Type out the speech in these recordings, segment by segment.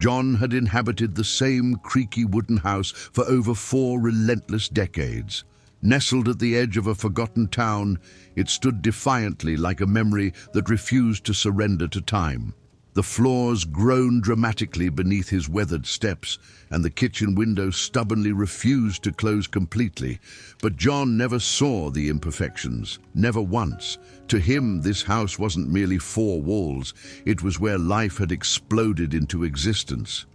John had inhabited the same creaky wooden house for over 4 relentless decades. Nestled at the edge of a forgotten town, it stood defiantly like a memory that refused to surrender to time. The floors groaned dramatically beneath his weathered steps, and the kitchen window stubbornly refused to close completely. But John never saw the imperfections, never once. To him, this house wasn't merely 4 walls. It was where life had exploded into existence.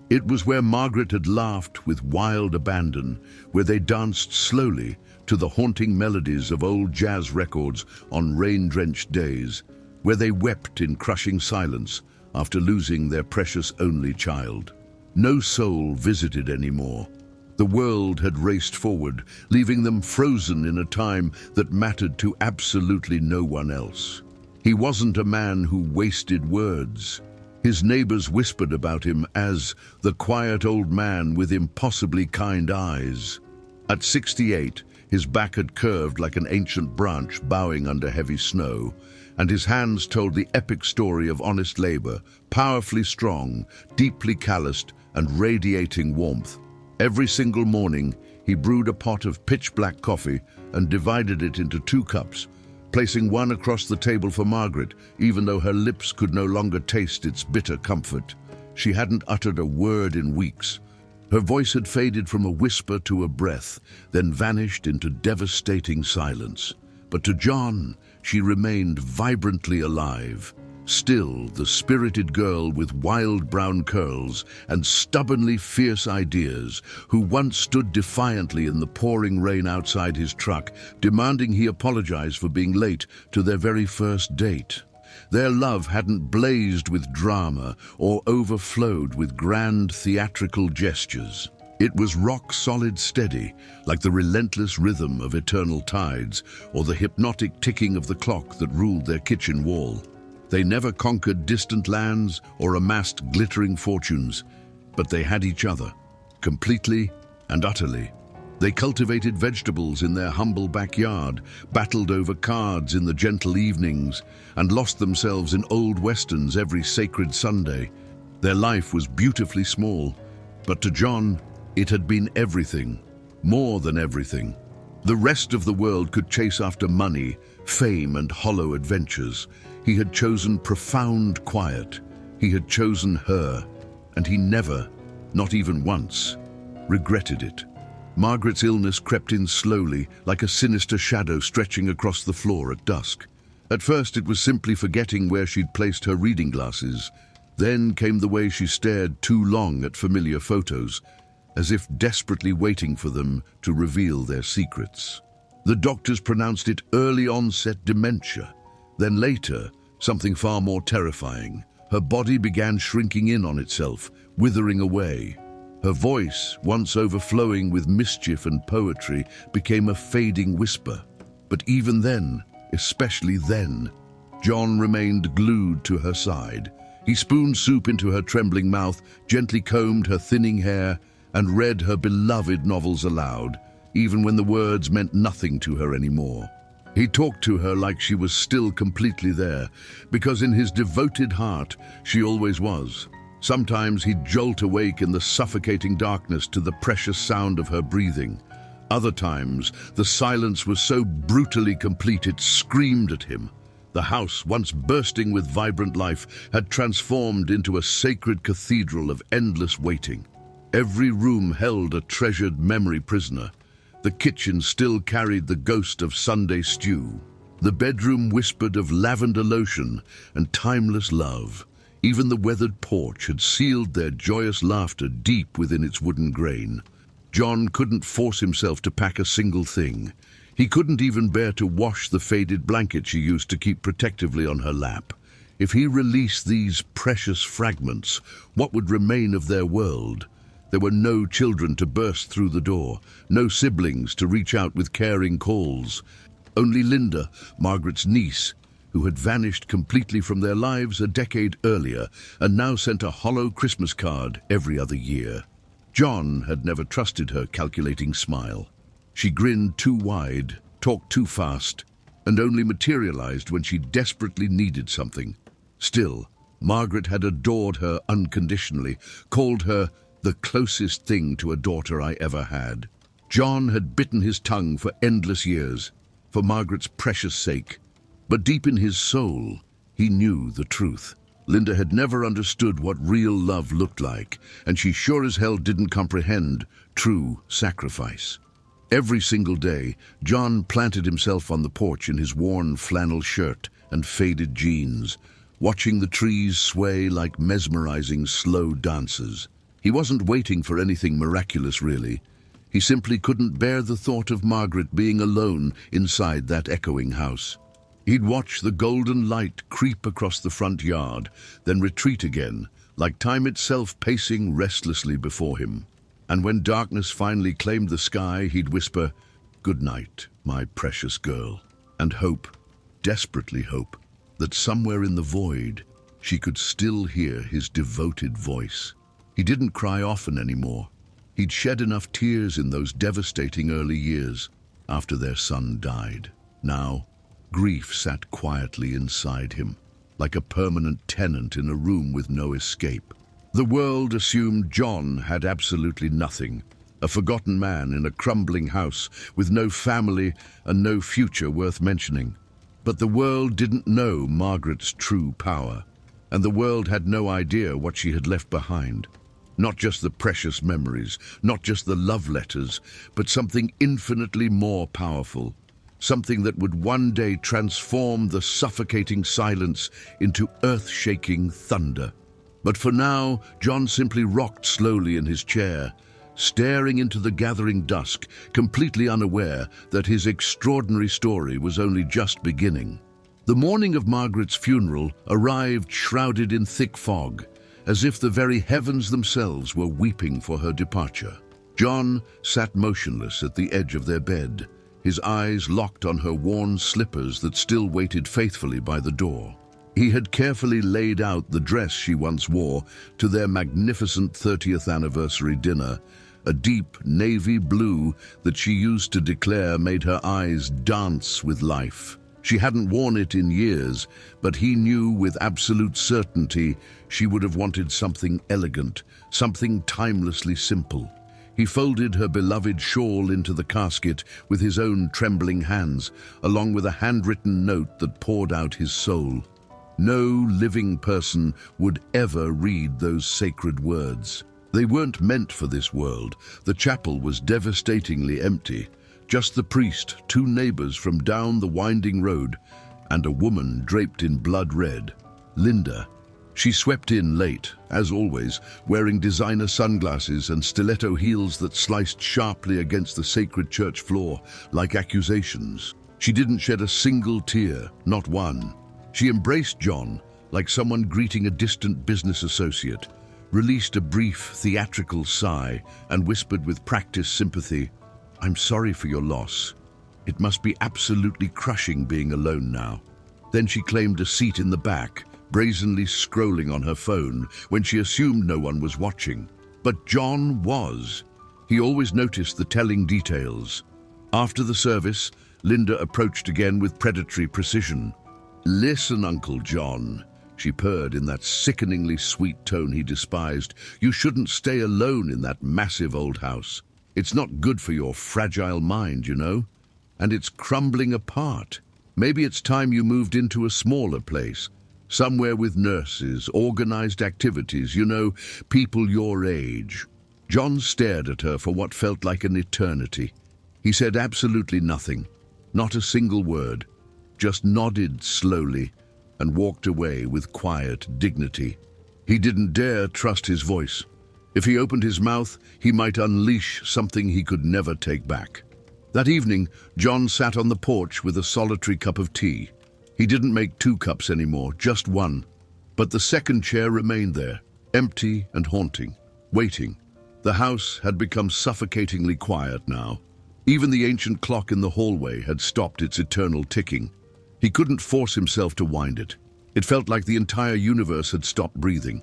It was where Margaret had laughed with wild abandon, where they danced slowly to the haunting melodies of old jazz records on rain-drenched days, where they wept in crushing silence after losing their precious only child. No soul visited anymore. The world had raced forward, leaving them frozen in a time that mattered to absolutely no one else. He wasn't a man who wasted words. His neighbors whispered about him as the quiet old man with impossibly kind eyes. At 68, his back had curved like an ancient branch bowing under heavy snow, and his hands told the epic story of honest labor, powerfully strong, deeply calloused, and radiating warmth. Every single morning, he brewed a pot of pitch-black coffee and divided it into 2 cups, placing one across the table for Margaret, even though her lips could no longer taste its bitter comfort. She hadn't uttered a word in weeks. Her voice had faded from a whisper to a breath, then vanished into devastating silence. But to John, she remained vibrantly alive. Still, the spirited girl with wild brown curls and stubbornly fierce ideas, who once stood defiantly in the pouring rain outside his truck, demanding he apologize for being late to their very first date. Their love hadn't blazed with drama or overflowed with grand theatrical gestures. It was rock-solid steady, like the relentless rhythm of eternal tides or the hypnotic ticking of the clock that ruled their kitchen wall. They never conquered distant lands or amassed glittering fortunes, but they had each other, completely and utterly. They cultivated vegetables in their humble backyard, battled over cards in the gentle evenings, and lost themselves in old westerns every sacred Sunday. Their life was beautifully small, but to John, it had been everything, more than everything. The rest of the world could chase after money, fame, and hollow adventures. He had chosen profound quiet. He had chosen her, and he never, not even once, regretted it. Margaret's illness crept in slowly, like a sinister shadow stretching across the floor at dusk. At first, it was simply forgetting where she'd placed her reading glasses. Then came the way she stared too long at familiar photos, as if desperately waiting for them to reveal their secrets. The doctors pronounced it early-onset dementia. Then later, something far more terrifying. Her body began shrinking in on itself, withering away. Her voice, once overflowing with mischief and poetry, became a fading whisper. But even then, especially then, John remained glued to her side. He spooned soup into her trembling mouth, gently combed her thinning hair, and read her beloved novels aloud, even when the words meant nothing to her anymore. He talked to her like she was still completely there, because in his devoted heart, she always was. Sometimes he'd jolt awake in the suffocating darkness to the precious sound of her breathing. Other times, the silence was so brutally complete it screamed at him. The house, once bursting with vibrant life, had transformed into a sacred cathedral of endless waiting. Every room held a treasured memory prisoner. The kitchen still carried the ghost of Sunday stew. The bedroom whispered of lavender lotion and timeless love. Even the weathered porch had sealed their joyous laughter deep within its wooden grain. John couldn't force himself to pack a single thing. He couldn't even bear to wash the faded blanket she used to keep protectively on her lap. If he released these precious fragments, what would remain of their world? There were no children to burst through the door, no siblings to reach out with caring calls. Only Linda, Margaret's niece, who had vanished completely from their lives a decade earlier and now sent a hollow Christmas card every other year. John had never trusted her calculating smile. She grinned too wide, talked too fast, and only materialized when she desperately needed something. Still, Margaret had adored her unconditionally, called her the closest thing to a daughter I ever had. John had bitten his tongue for endless years, for Margaret's precious sake. But deep in his soul, he knew the truth. Linda had never understood what real love looked like, and she sure as hell didn't comprehend true sacrifice. Every single day, John planted himself on the porch in his worn flannel shirt and faded jeans, watching the trees sway like mesmerizing slow dances. He wasn't waiting for anything miraculous, really. He simply couldn't bear the thought of Margaret being alone inside that echoing house. He'd watch the golden light creep across the front yard, then retreat again, like time itself pacing restlessly before him. And when darkness finally claimed the sky, he'd whisper, "Good night, my precious girl," and hope, desperately hope, that somewhere in the void, she could still hear his devoted voice. He didn't cry often anymore. He'd shed enough tears in those devastating early years after their son died. Now, grief sat quietly inside him, like a permanent tenant in a room with no escape. The world assumed John had absolutely nothing, a forgotten man in a crumbling house with no family and no future worth mentioning. But the world didn't know Margaret's true power, and the world had no idea what she had left behind. Not just the precious memories, not just the love letters, but something infinitely more powerful. Something that would one day transform the suffocating silence into earth-shaking thunder. But for now, John simply rocked slowly in his chair, staring into the gathering dusk, completely unaware that his extraordinary story was only just beginning. The morning of Margaret's funeral arrived shrouded in thick fog, as if the very heavens themselves were weeping for her departure. John sat motionless at the edge of their bed, his eyes locked on her worn slippers that still waited faithfully by the door. He had carefully laid out the dress she once wore to their magnificent 30th anniversary dinner, a deep navy blue that she used to declare made her eyes dance with life. She hadn't worn it in years, but he knew with absolute certainty she would have wanted something elegant, something timelessly simple. He folded her beloved shawl into the casket with his own trembling hands, along with a handwritten note that poured out his soul. No living person would ever read those sacred words. They weren't meant for this world. The chapel was devastatingly empty. Just the priest, two neighbors from down the winding road, and a woman draped in blood red, Linda. She swept in late, as always, wearing designer sunglasses and stiletto heels that sliced sharply against the sacred church floor, like accusations. She didn't shed a single tear, not one. She embraced John like someone greeting a distant business associate, released a brief theatrical sigh, and whispered with practiced sympathy, "I'm sorry for your loss. It must be absolutely crushing being alone now." Then she claimed a seat in the back, brazenly scrolling on her phone when she assumed no one was watching. But John was. He always noticed the telling details. After the service, Linda approached again with predatory precision. "Listen, Uncle John," she purred in that sickeningly sweet tone he despised. "You shouldn't stay alone in that massive old house. It's not good for your fragile mind, you know. And it's crumbling apart. Maybe it's time you moved into a smaller place. Somewhere with nurses, organized activities, you know, people your age." John stared at her for what felt like an eternity. He said absolutely nothing, not a single word, just nodded slowly and walked away with quiet dignity. He didn't dare trust his voice. If he opened his mouth, he might unleash something he could never take back. That evening, John sat on the porch with a solitary cup of tea. He didn't make 2 cups anymore, just one. But the second chair remained there, empty and haunting, waiting. The house had become suffocatingly quiet now. Even the ancient clock in the hallway had stopped its eternal ticking. He couldn't force himself to wind it. It felt like the entire universe had stopped breathing.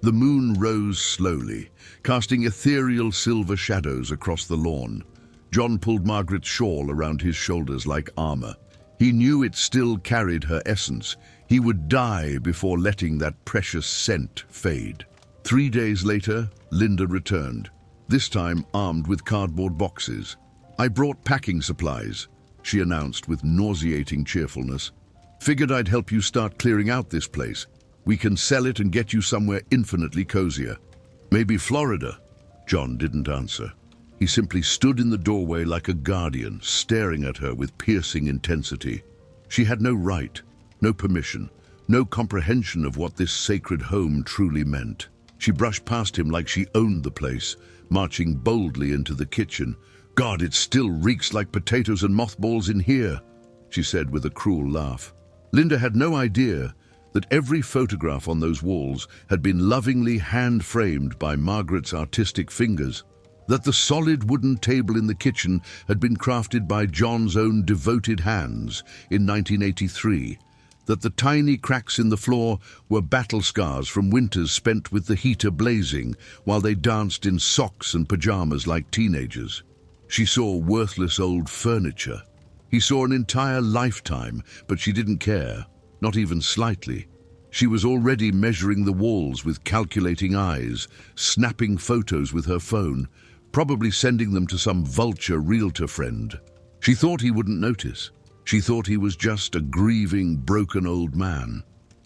The moon rose slowly, casting ethereal silver shadows across the lawn. John pulled Margaret's shawl around his shoulders like armor. He knew it still carried her essence. He would die before letting that precious scent fade. 3 days later, Linda returned, this time armed with cardboard boxes. "I brought packing supplies," she announced with nauseating cheerfulness. "Figured I'd help you start clearing out this place. We can sell it and get you somewhere infinitely cozier. Maybe Florida." John didn't answer. He simply stood in the doorway like a guardian, staring at her with piercing intensity. She had no right, no permission, no comprehension of what this sacred home truly meant. She brushed past him like she owned the place, marching boldly into the kitchen. "God, it still reeks like potatoes and mothballs in here," she said with a cruel laugh. Linda had no idea that every photograph on those walls had been lovingly hand-framed by Margaret's artistic fingers, that the solid wooden table in the kitchen had been crafted by John's own devoted hands in 1983, that the tiny cracks in the floor were battle scars from winters spent with the heater blazing while they danced in socks and pajamas like teenagers. She saw worthless old furniture. He saw an entire lifetime, but she didn't care, not even slightly. She was already measuring the walls with calculating eyes, snapping photos with her phone, probably sending them to some vulture realtor friend. She thought he wouldn't notice. She thought he was just a grieving, broken old man.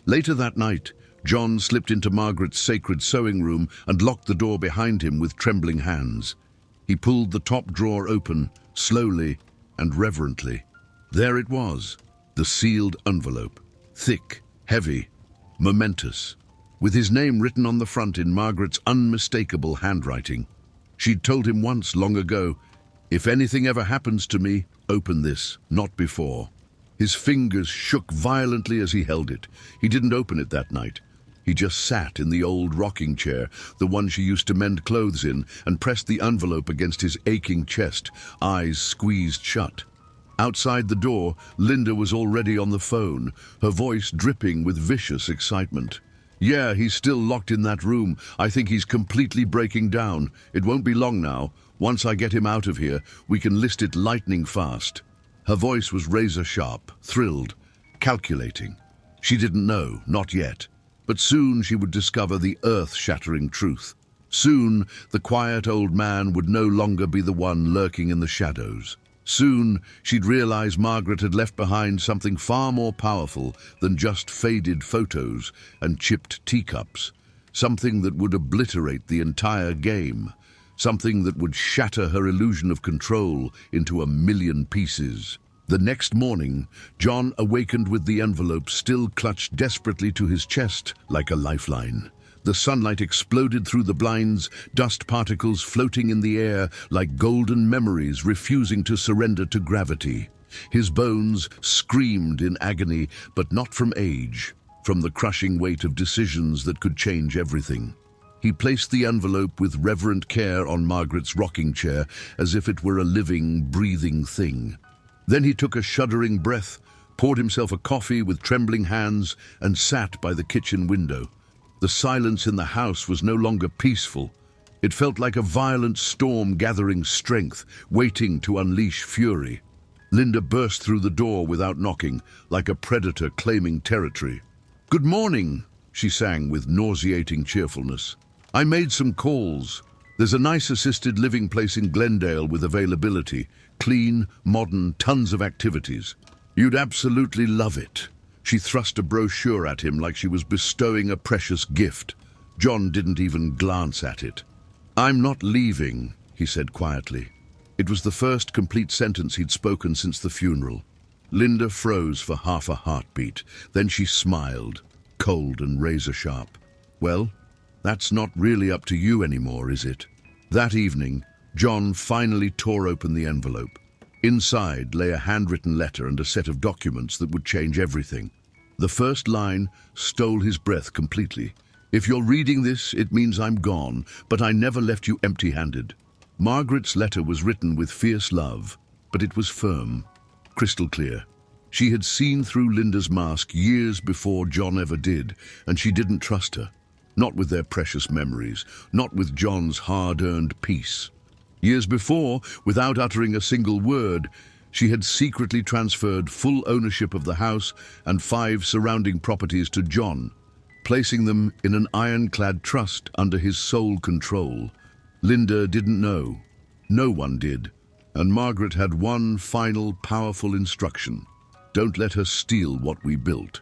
Later that night, John slipped into Margaret's sacred sewing room and locked the door behind him with trembling hands. He pulled the top drawer open, slowly and reverently. There it was, the sealed envelope, thick, heavy, momentous, with his name written on the front in Margaret's unmistakable handwriting. She'd told him once, long ago, "If anything ever happens to me, open this, not before." His fingers shook violently as he held it. He didn't open it that night. He just sat in the old rocking chair, the one she used to mend clothes in, and pressed the envelope against his aching chest, eyes squeezed shut. Outside the door, Linda was already on the phone, her voice dripping with vicious excitement. "Yeah, he's still locked in that room. I think he's completely breaking down. It won't be long now. Once I get him out of here, we can list it lightning fast." Her voice was razor-sharp, thrilled, calculating. She didn't know, not yet. But soon she would discover the earth-shattering truth. Soon, the quiet old man would no longer be the one lurking in the shadows. Soon, she'd realize Margaret had left behind something far more powerful than just faded photos and chipped teacups. Something that would obliterate the entire game. Something that would shatter her illusion of control into a million pieces. The next morning, John awakened with the envelope still clutched desperately to his chest like a lifeline. The sunlight exploded through the blinds, dust particles floating in the air like golden memories refusing to surrender to gravity. His bones screamed in agony, but not from age, from the crushing weight of decisions that could change everything. He placed the envelope with reverent care on Margaret's rocking chair, as if it were a living, breathing thing. Then he took a shuddering breath, poured himself a coffee with trembling hands, and sat by the kitchen window. The silence in the house was no longer peaceful. It felt like a violent storm gathering strength, waiting to unleash fury. Linda burst through the door without knocking, like a predator claiming territory. "Good morning," she sang with nauseating cheerfulness. "I made some calls. There's a nice assisted living place in Glendale with availability. Clean, modern, tons of activities. You'd absolutely love it." She thrust a brochure at him like she was bestowing a precious gift. John didn't even glance at it. "I'm not leaving," he said quietly. It was the first complete sentence he'd spoken since the funeral. Linda froze for half a heartbeat. Then she smiled, cold and razor-sharp. "Well, that's not really up to you anymore, is it?" That evening, John finally tore open the envelope. Inside lay a handwritten letter and a set of documents that would change everything. The first line stole his breath completely. "If you're reading this, it means I'm gone, but I never left you empty-handed." Margaret's letter was written with fierce love, but it was firm, crystal clear. She had seen through Linda's mask years before John ever did, and she didn't trust her. Not with their precious memories, not with John's hard-earned peace. Years before, without uttering a single word, She had secretly transferred full ownership of the house and 5 surrounding properties to John, placing them in an ironclad trust under his sole control. Linda didn't know. No one did. And Margaret had one final powerful instruction. Don't let her steal what we built.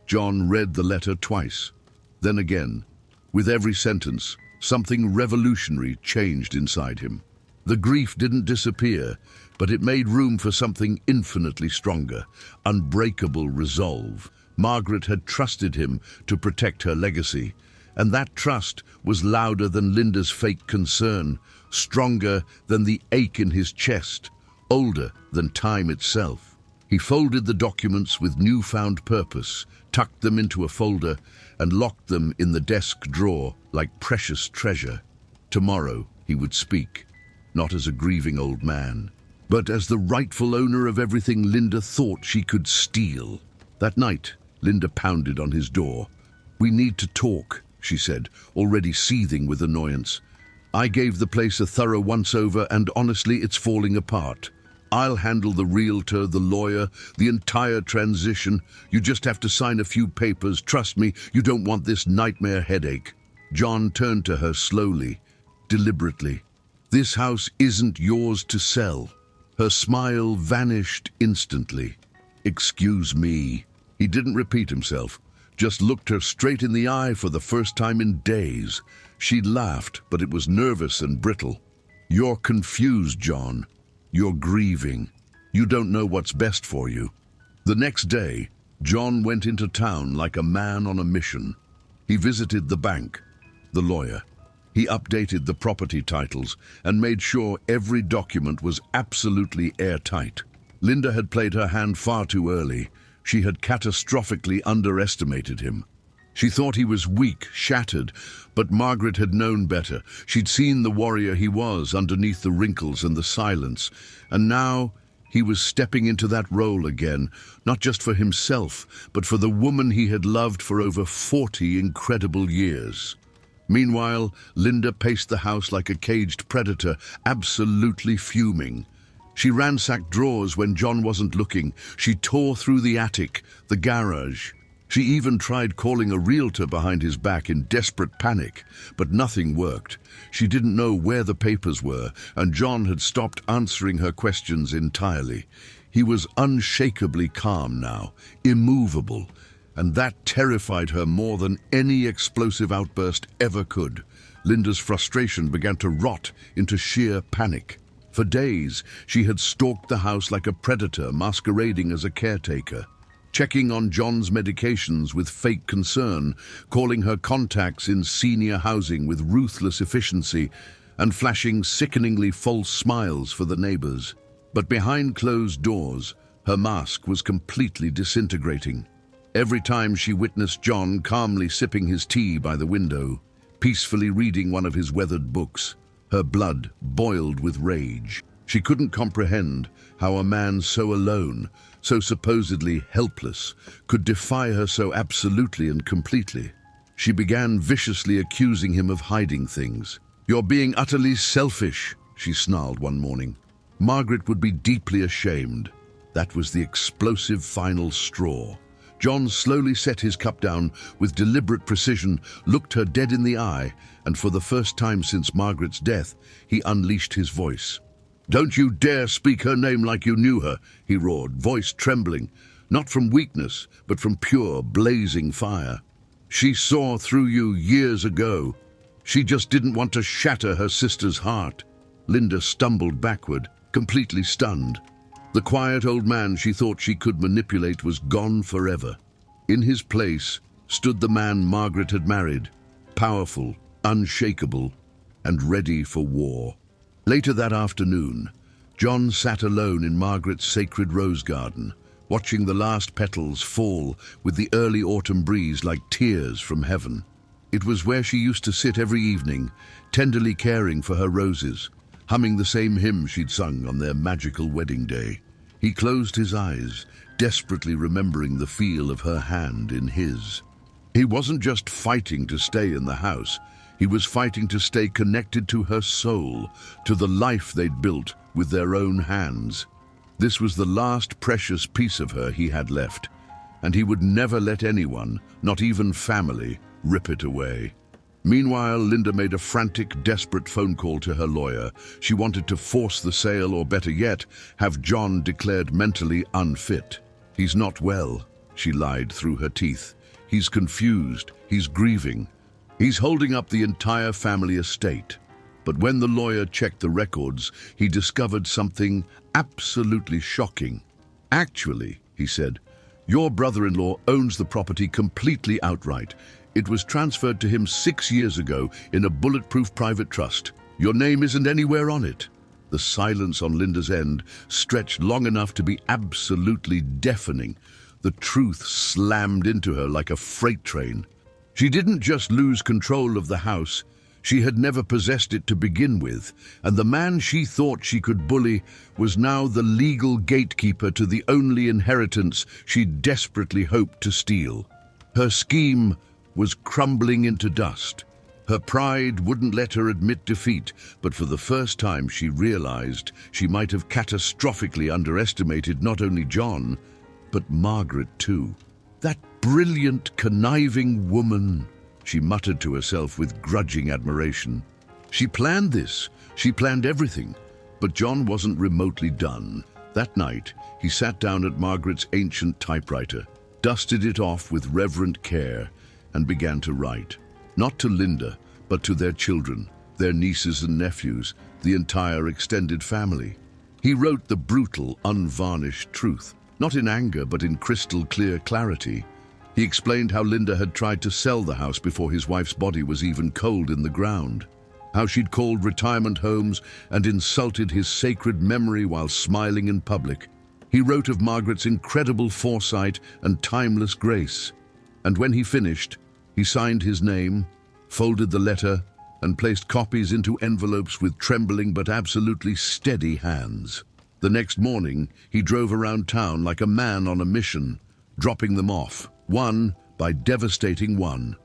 John read the letter twice, then again. With every sentence, something revolutionary changed inside him. The grief didn't disappear, but it made room for something infinitely stronger, unbreakable resolve. Margaret had trusted him to protect her legacy, and that trust was louder than Linda's fake concern, stronger than the ache in his chest, older than time itself. He folded the documents with newfound purpose, tucked them into a folder, and locked them in the desk drawer like precious treasure. Tomorrow he would speak, not as a grieving old man, but as the rightful owner of everything Linda thought she could steal. That night, Linda pounded on his door. "We need to talk," she said, already seething with annoyance. "I gave the place a thorough once-over, and honestly, it's falling apart. I'll handle the realtor, the lawyer, the entire transition. You just have to sign a few papers. Trust me, you don't want this nightmare headache." John turned to her slowly, deliberately. "This house isn't yours to sell." Her smile vanished instantly. "Excuse me." He didn't repeat himself, just looked her straight in the eye for the first time in days. She laughed, but it was nervous and brittle. "You're confused, John. You're grieving. You don't know what's best for you." The next day, John went into town like a man on a mission. He visited the bank, the lawyer. He updated the property titles and made sure every document was absolutely airtight. Linda had played her hand far too early. She had catastrophically underestimated him. She thought he was weak, shattered, but Margaret had known better. She'd seen the warrior he was underneath the wrinkles and the silence, and now he was stepping into that role again, not just for himself, but for the woman he had loved for over 40 incredible years. Meanwhile, Linda paced the house like a caged predator, absolutely fuming. She ransacked drawers when John wasn't looking. She tore through the attic, the garage. She even tried calling a realtor behind his back in desperate panic, but nothing worked. She didn't know where the papers were, and John had stopped answering her questions entirely. He was unshakably calm now, immovable, and that terrified her more than any explosive outburst ever could. Linda's frustration began to rot into sheer panic. For days, she had stalked the house like a predator masquerading as a caretaker, checking on John's medications with fake concern, calling her contacts in senior housing with ruthless efficiency, and flashing sickeningly false smiles for the neighbors. But behind closed doors, her mask was completely disintegrating. Every time she witnessed John calmly sipping his tea by the window, peacefully reading one of his weathered books, her blood boiled with rage. She couldn't comprehend how a man so alone, so supposedly helpless, could defy her so absolutely and completely. She began viciously accusing him of hiding things. "You're being utterly selfish," she snarled one morning. Margaret would be deeply ashamed. That was the explosive final straw. John slowly set his cup down with deliberate precision, looked her dead in the eye, and for the first time since Margaret's death, he unleashed his voice. "Don't you dare speak her name like you knew her," he roared, voice trembling, not from weakness, but from pure, blazing fire. "She saw through you years ago. She just didn't want to shatter her sister's heart." Linda stumbled backward, completely stunned. The quiet old man she thought she could manipulate was gone forever. In his place stood the man Margaret had married, powerful, unshakable, and ready for war. Later that afternoon, John sat alone in Margaret's sacred rose garden, watching the last petals fall with the early autumn breeze like tears from heaven. It was where she used to sit every evening, tenderly caring for her roses, humming the same hymn she'd sung on their magical wedding day. He closed his eyes, desperately remembering the feel of her hand in his. He wasn't just fighting to stay in the house. He was fighting to stay connected to her soul, to the life they'd built with their own hands. This was the last precious piece of her he had left, and he would never let anyone, not even family, rip it away. Meanwhile, Linda made a frantic, desperate phone call to her lawyer. She wanted to force the sale, or better yet, have John declared mentally unfit. "He's not well," she lied through her teeth. "He's confused, he's grieving. He's holding up the entire family estate." But when the lawyer checked the records, he discovered something absolutely shocking. "Actually," he said, "your brother-in-law owns the property completely outright. It was transferred to him 6 years ago in a bulletproof private trust. Your name isn't anywhere on it." The silence on Linda's end stretched long enough to be absolutely deafening. The truth slammed into her like a freight train. She didn't just lose control of the house, she had never possessed it to begin with, and the man she thought she could bully was now the legal gatekeeper to the only inheritance she desperately hoped to steal. Her scheme was crumbling into dust. Her pride wouldn't let her admit defeat, but for the first time she realized she might have catastrophically underestimated not only John, but Margaret too. "That brilliant, conniving woman," she muttered to herself with grudging admiration. She planned this, she planned everything, but John wasn't remotely done. That night, he sat down at Margaret's ancient typewriter, dusted it off with reverent care, and began to write. Not to Linda, but to their children, their nieces and nephews, the entire extended family. He wrote the brutal, unvarnished truth, not in anger but in crystal clear clarity. He explained how Linda had tried to sell the house before his wife's body was even cold in the ground, how she'd called retirement homes and insulted his sacred memory while smiling in public. He wrote of Margaret's incredible foresight and timeless grace. And when he finished, he signed his name, folded the letter, and placed copies into envelopes with trembling but absolutely steady hands. The next morning, he drove around town like a man on a mission, dropping them off, one by devastating one.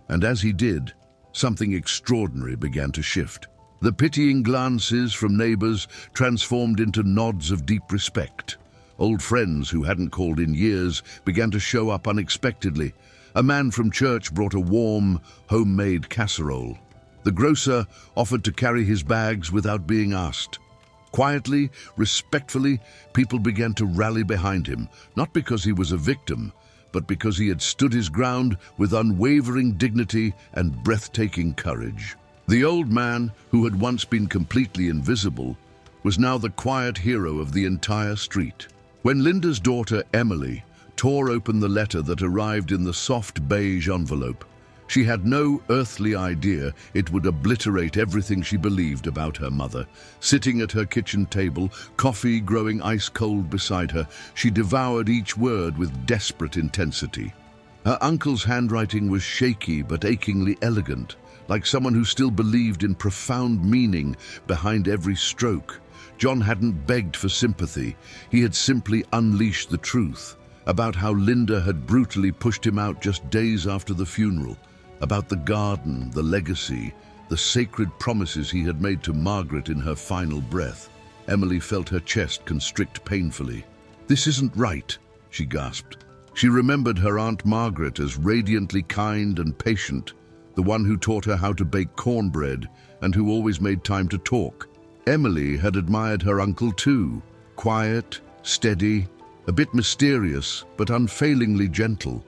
And as he did, something extraordinary began to shift. The pitying glances from neighbors transformed into nods of deep respect. Old friends who hadn't called in years began to show up unexpectedly. A man from church brought a warm, homemade casserole. The grocer offered to carry his bags without being asked. Quietly, respectfully, people began to rally behind him, not because he was a victim, but because he had stood his ground with unwavering dignity and breathtaking courage. The old man, who had once been completely invisible, was now the quiet hero of the entire street. When Linda's daughter, Emily, tore open the letter that arrived in the soft beige envelope, she had no earthly idea it would obliterate everything she believed about her mother. Sitting at her kitchen table, coffee growing ice cold beside her, she devoured each word with desperate intensity. Her uncle's handwriting was shaky but achingly elegant, like someone who still believed in profound meaning behind every stroke. John hadn't begged for sympathy, he had simply unleashed the truth about how Linda had brutally pushed him out just days after the funeral, about the garden, the legacy, the sacred promises he had made to Margaret in her final breath. Emily felt her chest constrict painfully. "This isn't right," she gasped. She remembered her Aunt Margaret as radiantly kind and patient, the one who taught her how to bake cornbread and who always made time to talk. Emily had admired her uncle too, quiet, steady, a bit mysterious, but unfailingly gentle.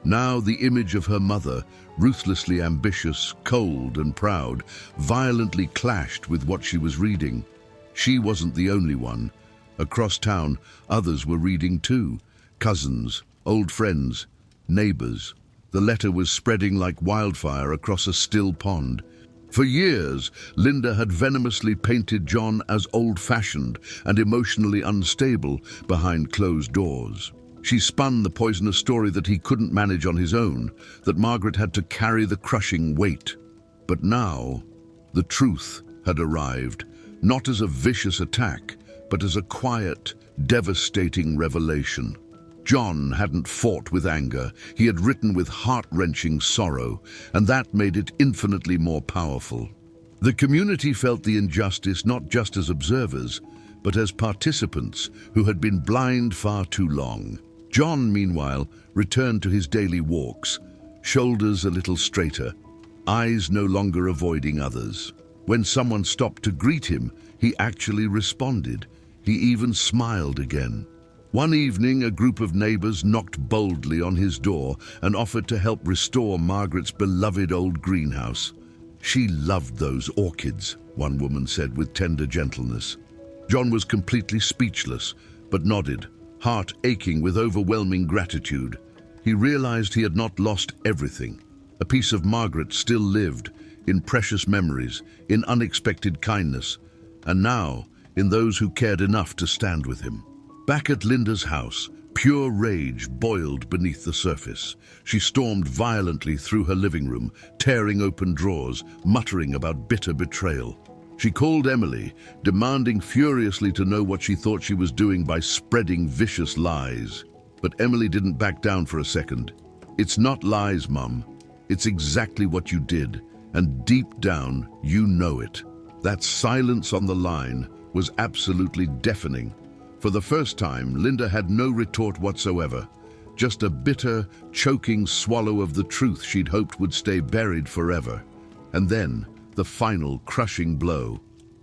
Now the image of her mother, ruthlessly ambitious, cold and proud, violently clashed with what she was reading. She wasn't the only one. Across town, others were reading too. Cousins, old friends, neighbors. The letter was spreading like wildfire across a still pond. For years, Linda had venomously painted John as old-fashioned and emotionally unstable behind closed doors. She spun the poisonous story that he couldn't manage on his own, that Margaret had to carry the crushing weight. But now, the truth had arrived, not as a vicious attack, but as a quiet, devastating revelation. John hadn't fought with anger, he had written with heart-wrenching sorrow, and that made it infinitely more powerful. The community felt the injustice not just as observers, but as participants who had been blind far too long. John, meanwhile, returned to his daily walks, shoulders a little straighter, eyes no longer avoiding others. When someone stopped to greet him, he actually responded. He even smiled again. One evening, a group of neighbors knocked boldly on his door and offered to help restore Margaret's beloved old greenhouse. She loved those orchids, one woman said with tender gentleness. John was completely speechless, but nodded, heart aching with overwhelming gratitude. He realized he had not lost everything. A piece of Margaret still lived, in precious memories, in unexpected kindness, and now in those who cared enough to stand with him. Back at Linda's house, pure rage boiled beneath the surface. She stormed violently through her living room, tearing open drawers, muttering about bitter betrayal. She called Emily, demanding furiously to know what she thought she was doing by spreading vicious lies. But Emily didn't back down for a second. "It's not lies, Mum. It's exactly what you did, and deep down, you know it." That silence on the line was absolutely deafening. For the first time, Linda had no retort whatsoever, just a bitter, choking swallow of the truth she'd hoped would stay buried forever. And then, the final crushing blow.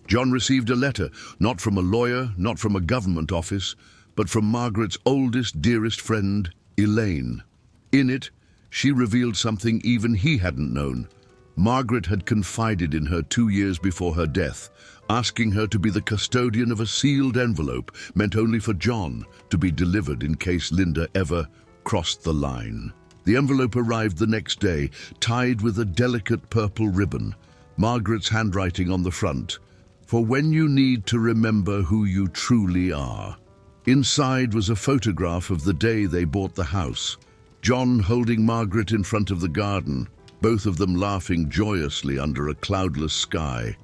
John received a letter, not from a lawyer, not from a government office, but from Margaret's oldest, dearest friend, Elaine. In it, she revealed something even he hadn't known. Margaret had confided in her 2 years before her death, asking her to be the custodian of a sealed envelope meant only for John to be delivered in case Linda ever crossed the line. The envelope arrived the next day, tied with a delicate purple ribbon, Margaret's handwriting on the front, "For when you need to remember who you truly are." Inside was a photograph of the day they bought the house, John holding Margaret in front of the garden, both of them laughing joyously under a cloudless sky.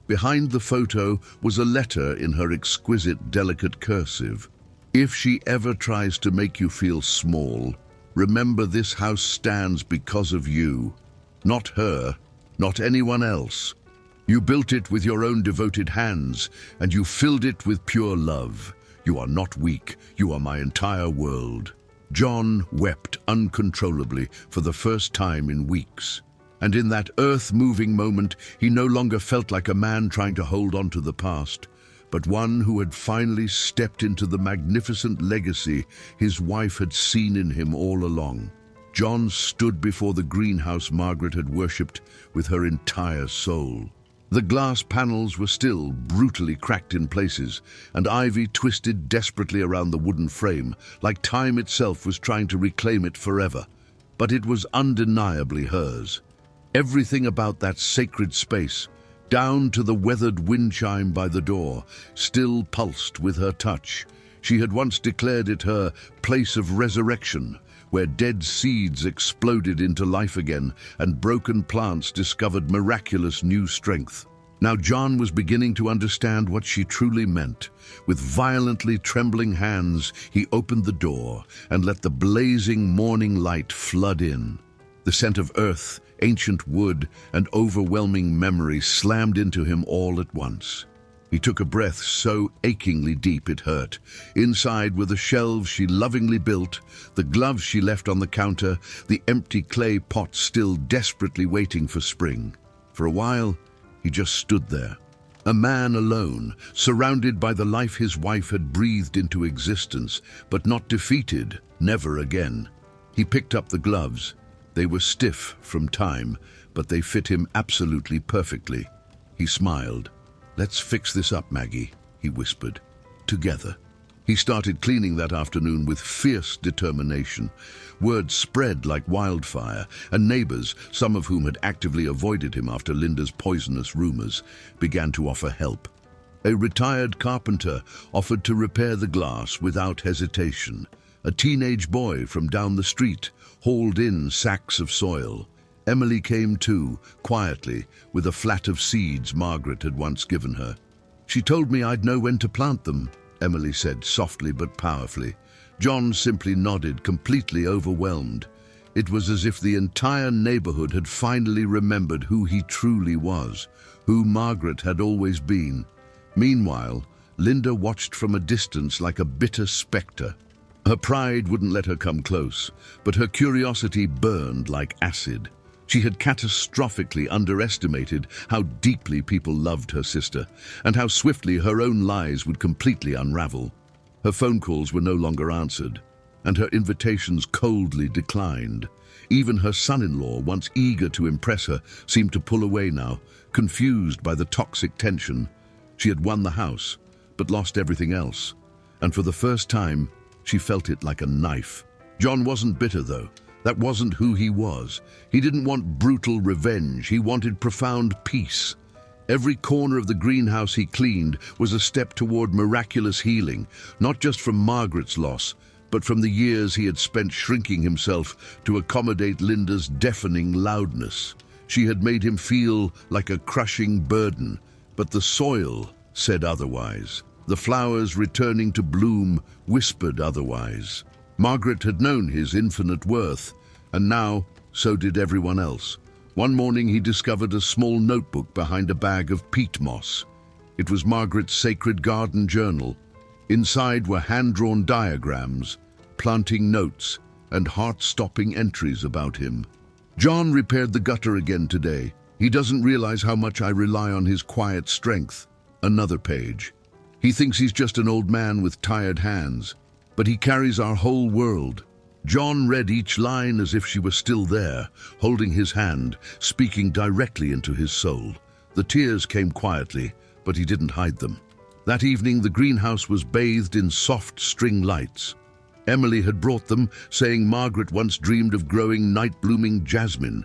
Behind the photo was a letter in her exquisite, delicate cursive. "If she ever tries to make you feel small, remember this house stands because of you. Not her, not anyone else. You built it with your own devoted hands, and you filled it with pure love. You are not weak, you are my entire world." John wept uncontrollably for the first time in weeks. And in that earth-moving moment, he no longer felt like a man trying to hold on to the past, but one who had finally stepped into the magnificent legacy his wife had seen in him all along. John stood before the greenhouse Margaret had worshipped with her entire soul. The glass panels were still brutally cracked in places, and ivy twisted desperately around the wooden frame, like time itself was trying to reclaim it forever. But it was undeniably hers. Everything about that sacred space, down to the weathered wind chime by the door, still pulsed with her touch. She had once declared it her place of resurrection, where dead seeds exploded into life again and broken plants discovered miraculous new strength. Now John was beginning to understand what she truly meant. With violently trembling hands, he opened the door and let the blazing morning light flood in. The scent of earth, ancient wood, and overwhelming memory slammed into him all at once. He took a breath so achingly deep it hurt. Inside were the shelves she lovingly built, the gloves she left on the counter, the empty clay pot still desperately waiting for spring. For a while, he just stood there, a man alone, surrounded by the life his wife had breathed into existence, but not defeated, never again. He picked up the gloves. They were stiff from time, but they fit him absolutely perfectly. He smiled. "Let's fix this up, Maggie," he whispered. "Together." He started cleaning that afternoon with fierce determination. Word spread like wildfire, and neighbors, some of whom had actively avoided him after Linda's poisonous rumors, began to offer help. A retired carpenter offered to repair the glass without hesitation. A teenage boy from down the street hauled in sacks of soil. Emily came too, quietly, with a flat of seeds Margaret had once given her. "She told me I'd know when to plant them," Emily said softly but powerfully. John simply nodded, completely overwhelmed. It was as if the entire neighborhood had finally remembered who he truly was, who Margaret had always been. Meanwhile, Linda watched from a distance like a bitter spectre. Her pride wouldn't let her come close, but her curiosity burned like acid. She had catastrophically underestimated how deeply people loved her sister, and how swiftly her own lies would completely unravel. Her phone calls were no longer answered, and her invitations coldly declined. Even her son-in-law, once eager to impress her, seemed to pull away now, confused by the toxic tension. She had won the house, but lost everything else, and for the first time, she felt it like a knife. John wasn't bitter, though. That wasn't who he was. He didn't want brutal revenge. He wanted profound peace. Every corner of the greenhouse he cleaned was a step toward miraculous healing, not just from Margaret's loss, but from the years he had spent shrinking himself to accommodate Linda's deafening loudness. She had made him feel like a crushing burden, but the soil said otherwise. The flowers returning to bloom whispered otherwise. Margaret had known his infinite worth, and now so did everyone else. One morning he discovered a small notebook behind a bag of peat moss. It was Margaret's sacred garden journal. Inside were hand-drawn diagrams, planting notes, and heart-stopping entries about him. John repaired the gutter again today. He doesn't realize how much I rely on his quiet strength. Another page. He thinks he's just an old man with tired hands, but he carries our whole world. John read each line as if she were still there, holding his hand, speaking directly into his soul. The tears came quietly, but he didn't hide them. That evening, the greenhouse was bathed in soft string lights. Emily had brought them, saying Margaret once dreamed of growing night-blooming jasmine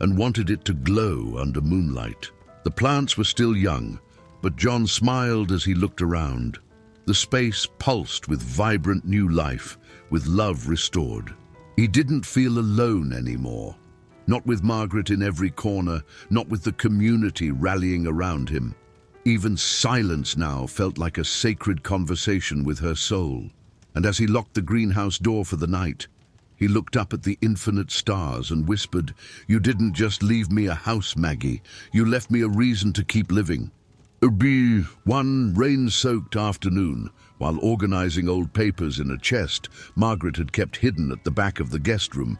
and wanted it to glow under moonlight. The plants were still young, but John smiled as he looked around. The space pulsed with vibrant new life, with love restored. He didn't feel alone anymore. Not with Margaret in every corner, not with the community rallying around him. Even silence now felt like a sacred conversation with her soul. And as he locked the greenhouse door for the night, he looked up at the infinite stars and whispered, "You didn't just leave me a house, Maggie. You left me a reason to keep living." One rain-soaked afternoon, while organizing old papers in a chest Margaret had kept hidden at the back of the guest room,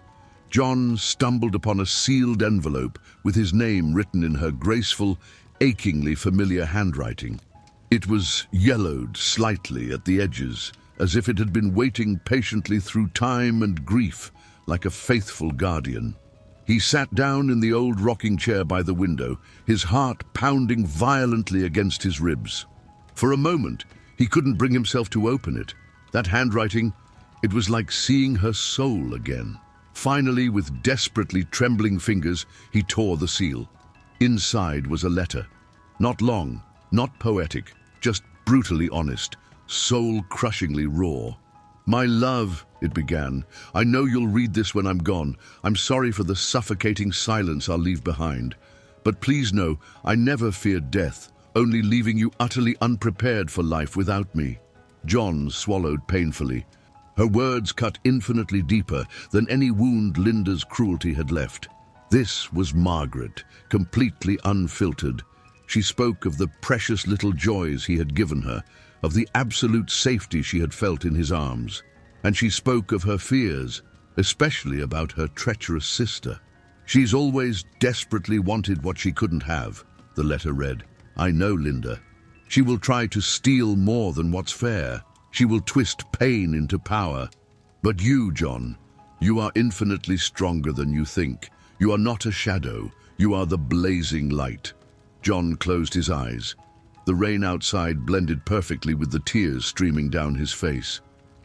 John stumbled upon a sealed envelope with his name written in her graceful, achingly familiar handwriting. It was yellowed slightly at the edges, as if it had been waiting patiently through time and grief, like a faithful guardian. He sat down in the old rocking chair by the window, his heart pounding violently against his ribs. For a moment, he couldn't bring himself to open it. That handwriting, it was like seeing her soul again. Finally, with desperately trembling fingers, he tore the seal. Inside was a letter. Not long, not poetic, just brutally honest, soul-crushingly raw. "My love," it began, "I know you'll read this when I'm gone. I'm sorry for the suffocating silence I'll leave behind. But please know, I never feared death, only leaving you utterly unprepared for life without me." John swallowed painfully. Her words cut infinitely deeper than any wound Linda's cruelty had left. This was Margaret, completely unfiltered. She spoke of the precious little joys he had given her, of the absolute safety she had felt in his arms. And she spoke of her fears, especially about her treacherous sister. "She's always desperately wanted what she couldn't have," the letter read. "I know Linda. She will try to steal more than what's fair. She will twist pain into power. But you, John, you are infinitely stronger than you think. You are not a shadow. You are the blazing light." John closed his eyes. The rain outside blended perfectly with the tears streaming down his face.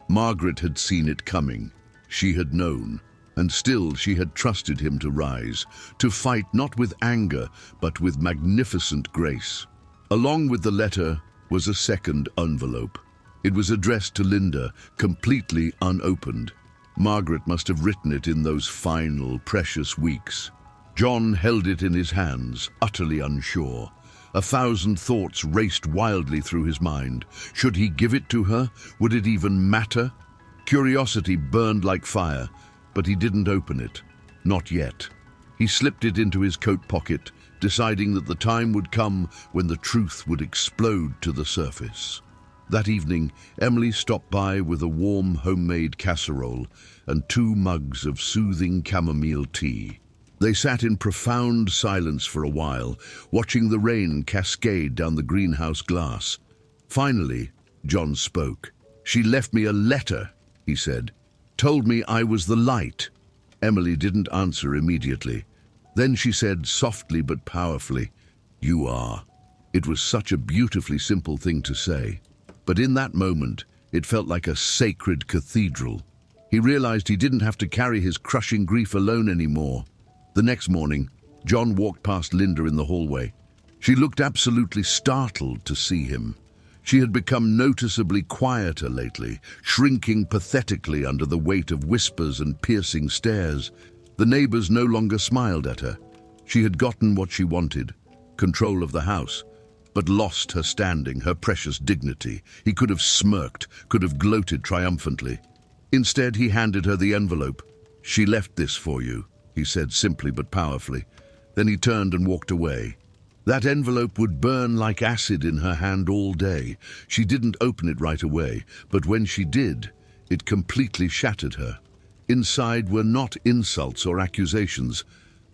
Margaret had seen it coming. She had known. And still she had trusted him to rise, to fight not with anger, but with magnificent grace. Along with the letter was a second envelope. It was addressed to Linda, completely unopened. Margaret must have written it in those final, precious weeks. John held it in his hands, utterly unsure. 1,000 thoughts raced wildly through his mind. Should he give it to her? Would it even matter? Curiosity burned like fire, but he didn't open it. Not yet. He slipped it into his coat pocket, deciding that the time would come when the truth would explode to the surface. That evening, Emily stopped by with a warm homemade casserole and 2 mugs of soothing chamomile tea. They sat in profound silence for a while, watching the rain cascade down the greenhouse glass. Finally, John spoke. "She left me a letter," he said. "Told me I was the light." Emily didn't answer immediately. Then she said softly but powerfully, "You are." It was such a beautifully simple thing to say. But in that moment, it felt like a sacred cathedral. He realized he didn't have to carry his crushing grief alone anymore. The next morning, John walked past Linda in the hallway. She looked absolutely startled to see him. She had become noticeably quieter lately, shrinking pathetically under the weight of whispers and piercing stares. The neighbors no longer smiled at her. She had gotten what she wanted, control of the house, but lost her standing, her precious dignity. He could have smirked, could have gloated triumphantly. Instead, he handed her the envelope. "She left this for you," he said simply but powerfully. Then he turned and walked away. That envelope would burn like acid in her hand all day. She didn't open it right away, but when she did, it completely shattered her. Inside were not insults or accusations,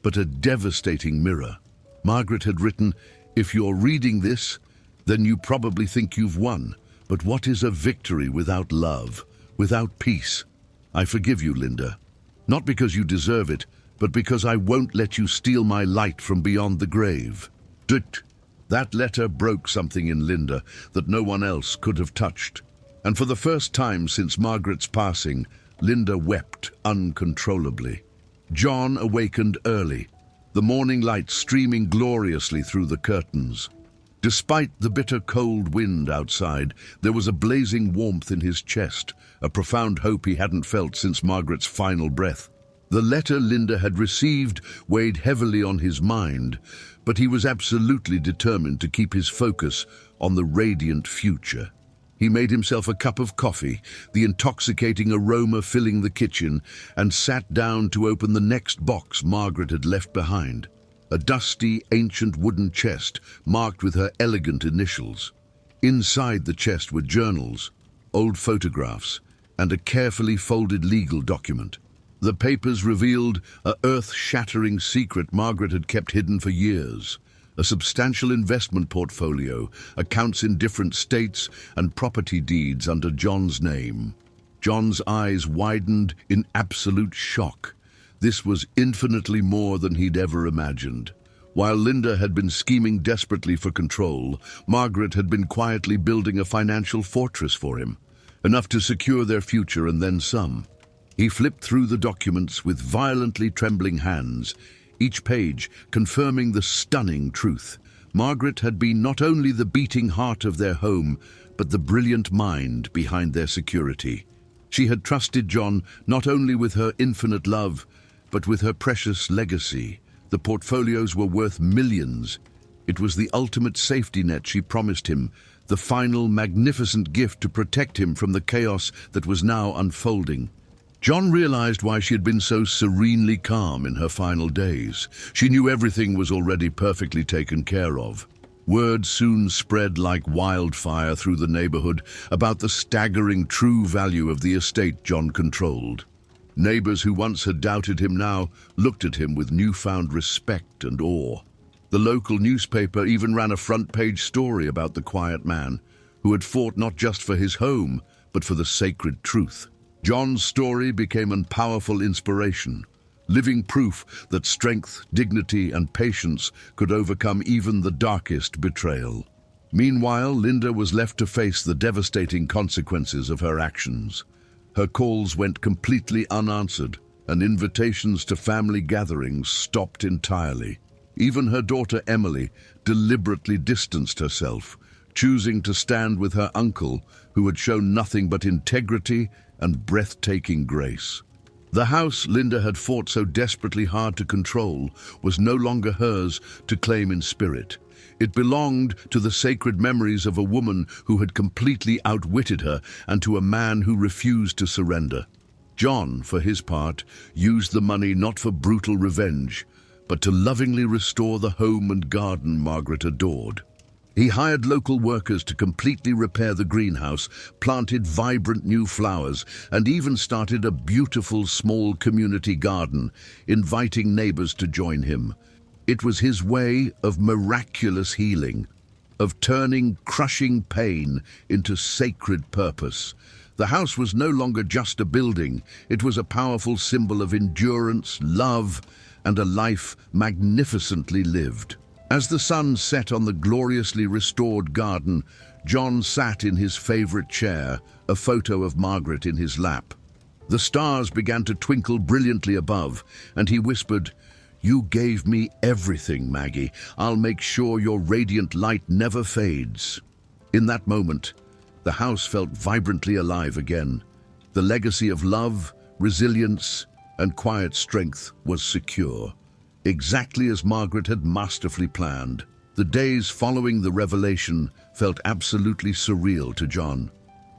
but a devastating mirror. Margaret had written, "If you're reading this, then you probably think you've won. But what is a victory without love, without peace? I forgive you, Linda. Not because you deserve it, but because I won't let you steal my light from beyond the grave." That letter broke something in Linda that no one else could have touched. And for the first time since Margaret's passing, Linda wept uncontrollably. John awakened early, the morning light streaming gloriously through the curtains. Despite the bitter cold wind outside, there was a blazing warmth in his chest, a profound hope he hadn't felt since Margaret's final breath. The letter Linda had received weighed heavily on his mind, but he was absolutely determined to keep his focus on the radiant future. He made himself a cup of coffee, the intoxicating aroma filling the kitchen, and sat down to open the next box Margaret had left behind. A dusty, ancient wooden chest marked with her elegant initials. Inside the chest were journals, old photographs, and a carefully folded legal document. The papers revealed an earth-shattering secret Margaret had kept hidden for years. A substantial investment portfolio, accounts in different states, and property deeds under John's name. John's eyes widened in absolute shock. This was infinitely more than he'd ever imagined. While Linda had been scheming desperately for control, Margaret had been quietly building a financial fortress for him, enough to secure their future and then some. He flipped through the documents with violently trembling hands, each page confirming the stunning truth. Margaret had been not only the beating heart of their home, but the brilliant mind behind their security. She had trusted John not only with her infinite love, but with her precious legacy. The portfolios were worth millions. It was the ultimate safety net she promised him, the final magnificent gift to protect him from the chaos that was now unfolding. John realized why she had been so serenely calm in her final days. She knew everything was already perfectly taken care of. Word soon spread like wildfire through the neighborhood about the staggering true value of the estate John controlled. Neighbors who once had doubted him now looked at him with newfound respect and awe. The local newspaper even ran a front-page story about the quiet man, who had fought not just for his home, but for the sacred truth. John's story became a powerful inspiration, living proof that strength, dignity, and patience could overcome even the darkest betrayal. Meanwhile, Linda was left to face the devastating consequences of her actions. Her calls went completely unanswered, and invitations to family gatherings stopped entirely. Even her daughter Emily deliberately distanced herself, choosing to stand with her uncle, who had shown nothing but integrity and breathtaking grace. The house Linda had fought so desperately hard to control was no longer hers to claim in spirit. It belonged to the sacred memories of a woman who had completely outwitted her and to a man who refused to surrender. John, for his part, used the money not for brutal revenge, but to lovingly restore the home and garden Margaret adored. He hired local workers to completely repair the greenhouse, planted vibrant new flowers, and even started a beautiful small community garden, inviting neighbors to join him. It was his way of miraculous healing, of turning crushing pain into sacred purpose. The house was no longer just a building, it was a powerful symbol of endurance, love, and a life magnificently lived. As the sun set on the gloriously restored garden, John sat in his favorite chair, a photo of Margaret in his lap. The stars began to twinkle brilliantly above, and he whispered, "You gave me everything, Maggie. I'll make sure your radiant light never fades." In that moment, the house felt vibrantly alive again. The legacy of love, resilience, and quiet strength was secure, exactly as Margaret had masterfully planned. The days following the revelation felt absolutely surreal to John.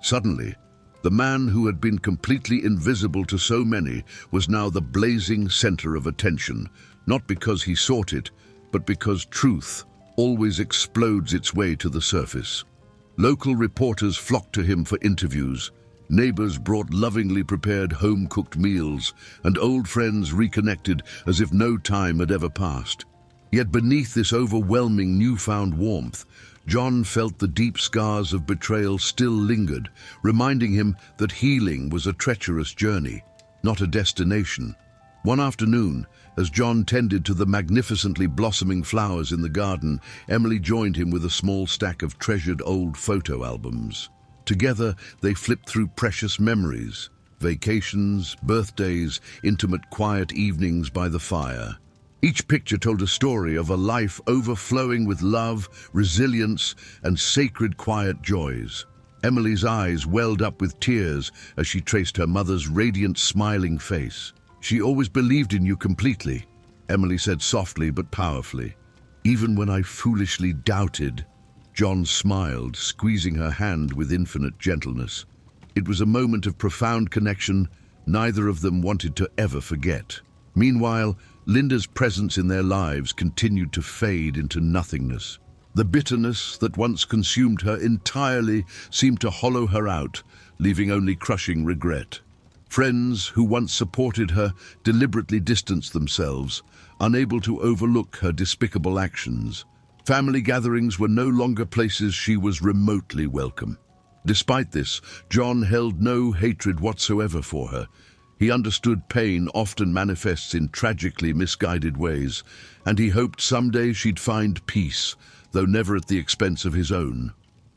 Suddenly, the man who had been completely invisible to so many was now the blazing center of attention, not because he sought it, but because truth always explodes its way to the surface. Local reporters flocked to him for interviews. Neighbors brought lovingly prepared home-cooked meals, and old friends reconnected as if no time had ever passed. Yet beneath this overwhelming newfound warmth, John felt the deep scars of betrayal still lingered, reminding him that healing was a treacherous journey, not a destination. One afternoon, as John tended to the magnificently blossoming flowers in the garden, Emily joined him with a small stack of treasured old photo albums. Together, they flipped through precious memories, vacations, birthdays, intimate quiet evenings by the fire. Each picture told a story of a life overflowing with love, resilience, and sacred quiet joys. Emily's eyes welled up with tears as she traced her mother's radiant, smiling face. "She always believed in you completely," Emily said softly but powerfully. "Even when I foolishly doubted." John smiled, squeezing her hand with infinite gentleness. It was a moment of profound connection neither of them wanted to ever forget. Meanwhile, Linda's presence in their lives continued to fade into nothingness. The bitterness that once consumed her entirely seemed to hollow her out, leaving only crushing regret. Friends who once supported her deliberately distanced themselves, unable to overlook her despicable actions. Family gatherings were no longer places she was remotely welcome. Despite this, John held no hatred whatsoever for her. He understood pain often manifests in tragically misguided ways, and he hoped someday she'd find peace, though never at the expense of his own.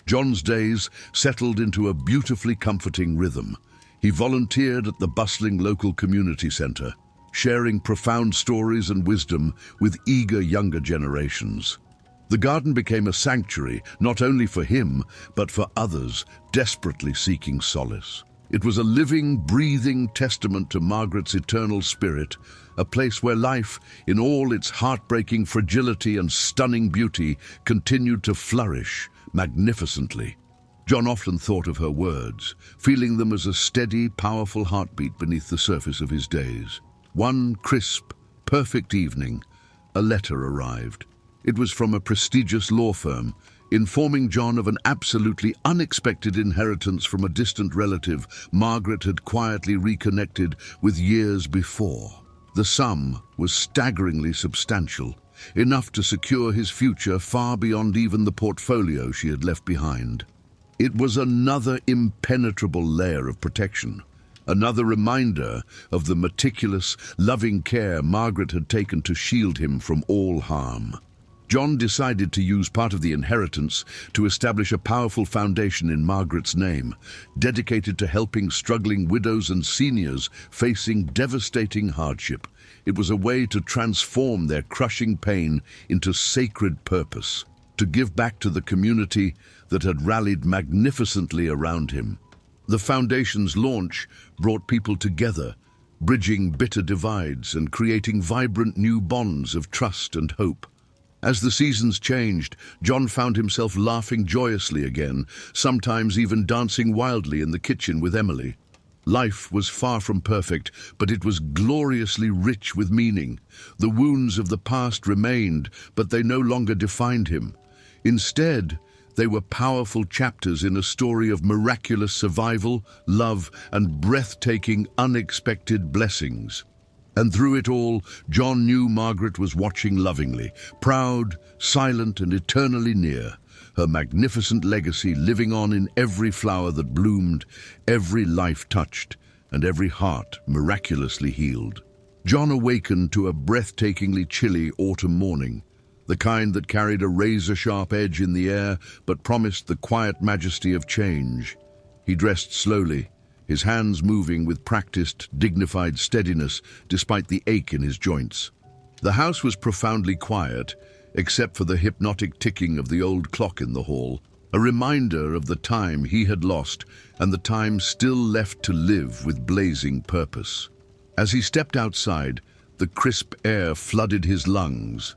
John's days settled into a beautifully comforting rhythm. He volunteered at the bustling local community center, sharing profound stories and wisdom with eager younger generations. The garden became a sanctuary, not only for him, but for others desperately seeking solace. It was a living, breathing testament to Margaret's eternal spirit, a place where life, in all its heartbreaking fragility and stunning beauty, continued to flourish magnificently. John often thought of her words, feeling them as a steady, powerful heartbeat beneath the surface of his days. One crisp, perfect evening, a letter arrived. It was from a prestigious law firm, informing John of an absolutely unexpected inheritance from a distant relative Margaret had quietly reconnected with years before. The sum was staggeringly substantial, enough to secure his future far beyond even the portfolio she had left behind. It was another impenetrable layer of protection, another reminder of the meticulous, loving care Margaret had taken to shield him from all harm. John decided to use part of the inheritance to establish a powerful foundation in Margaret's name, dedicated to helping struggling widows and seniors facing devastating hardship. It was a way to transform their crushing pain into sacred purpose, to give back to the community that had rallied magnificently around him. The foundation's launch brought people together, bridging bitter divides and creating vibrant new bonds of trust and hope. As the seasons changed, John found himself laughing joyously again, sometimes even dancing wildly in the kitchen with Emily. Life was far from perfect, but it was gloriously rich with meaning. The wounds of the past remained, but they no longer defined him. Instead, they were powerful chapters in a story of miraculous survival, love, and breathtaking, unexpected blessings. And through it all, John knew Margaret was watching lovingly, proud, silent, and eternally near, her magnificent legacy living on in every flower that bloomed, every life touched, and every heart miraculously healed. John awakened to a breathtakingly chilly autumn morning, the kind that carried a razor-sharp edge in the air but promised the quiet majesty of change. He dressed slowly, his hands moving with practiced, dignified steadiness despite the ache in his joints. The house was profoundly quiet, except for the hypnotic ticking of the old clock in the hall, a reminder of the time he had lost and the time still left to live with blazing purpose. As he stepped outside, the crisp air flooded his lungs,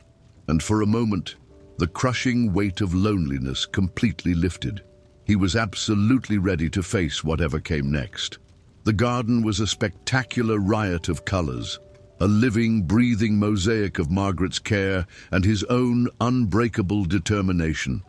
and for a moment, the crushing weight of loneliness completely lifted. He was absolutely ready to face whatever came next. The garden was a spectacular riot of colors, a living, breathing mosaic of Margaret's care and his own unbreakable determination.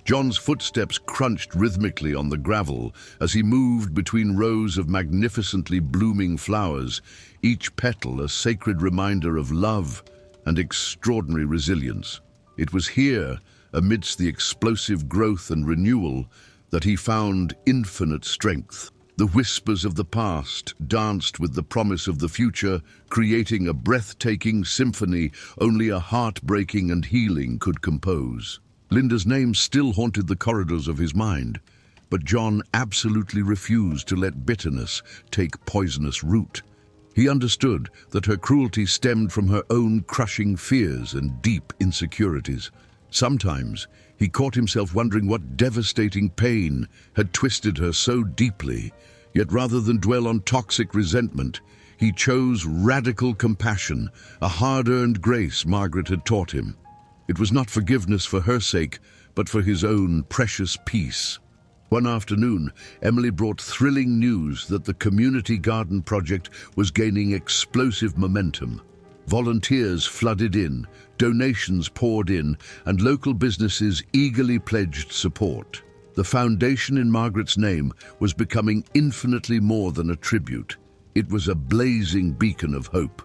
John's footsteps crunched rhythmically on the gravel as he moved between rows of magnificently blooming flowers, each petal a sacred reminder of love and extraordinary resilience. It was here, amidst the explosive growth and renewal, that he found infinite strength. The whispers of the past danced with the promise of the future, creating a breathtaking symphony only a heartbreaking and healing could compose. Linda's name still haunted the corridors of his mind, but John absolutely refused to let bitterness take poisonous root. He understood that her cruelty stemmed from her own crushing fears and deep insecurities. Sometimes he caught himself wondering what devastating pain had twisted her so deeply, yet rather than dwell on toxic resentment, he chose radical compassion, a hard-earned grace Margaret had taught him. It was not forgiveness for her sake, but for his own precious peace. One afternoon, Emily brought thrilling news that the community garden project was gaining explosive momentum. Volunteers flooded in, donations poured in, and local businesses eagerly pledged support. The foundation in Margaret's name was becoming infinitely more than a tribute. It was a blazing beacon of hope.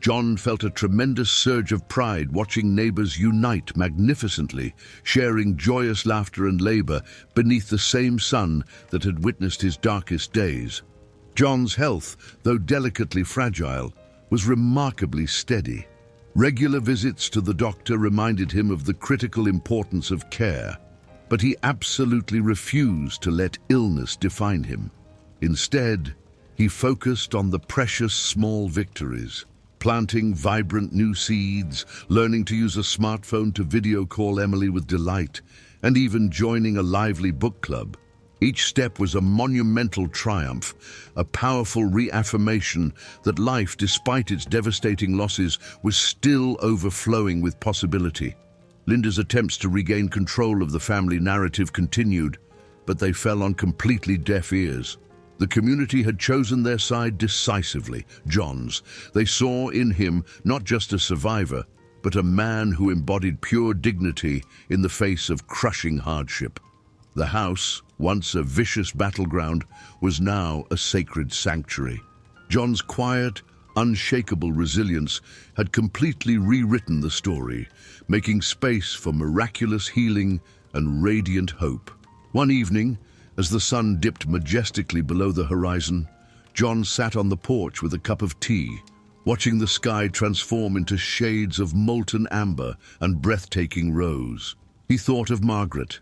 John felt a tremendous surge of pride watching neighbors unite magnificently, sharing joyous laughter and labor beneath the same sun that had witnessed his darkest days. John's health, though delicately fragile, was remarkably steady. Regular visits to the doctor reminded him of the critical importance of care, but he absolutely refused to let illness define him. Instead, he focused on the precious small victories, planting vibrant new seeds, learning to use a smartphone to video call Emily with delight, and even joining a lively book club. Each step was a monumental triumph, a powerful reaffirmation that life, despite its devastating losses, was still overflowing with possibility. Linda's attempts to regain control of the family narrative continued, but they fell on completely deaf ears. The community had chosen their side decisively, John's. They saw in him not just a survivor, but a man who embodied pure dignity in the face of crushing hardship. The house, once a vicious battleground, was now a sacred sanctuary. John's quiet, unshakable resilience had completely rewritten the story, making space for miraculous healing and radiant hope. One evening, as the sun dipped majestically below the horizon, John sat on the porch with a cup of tea, watching the sky transform into shades of molten amber and breathtaking rose. He thought of Margaret,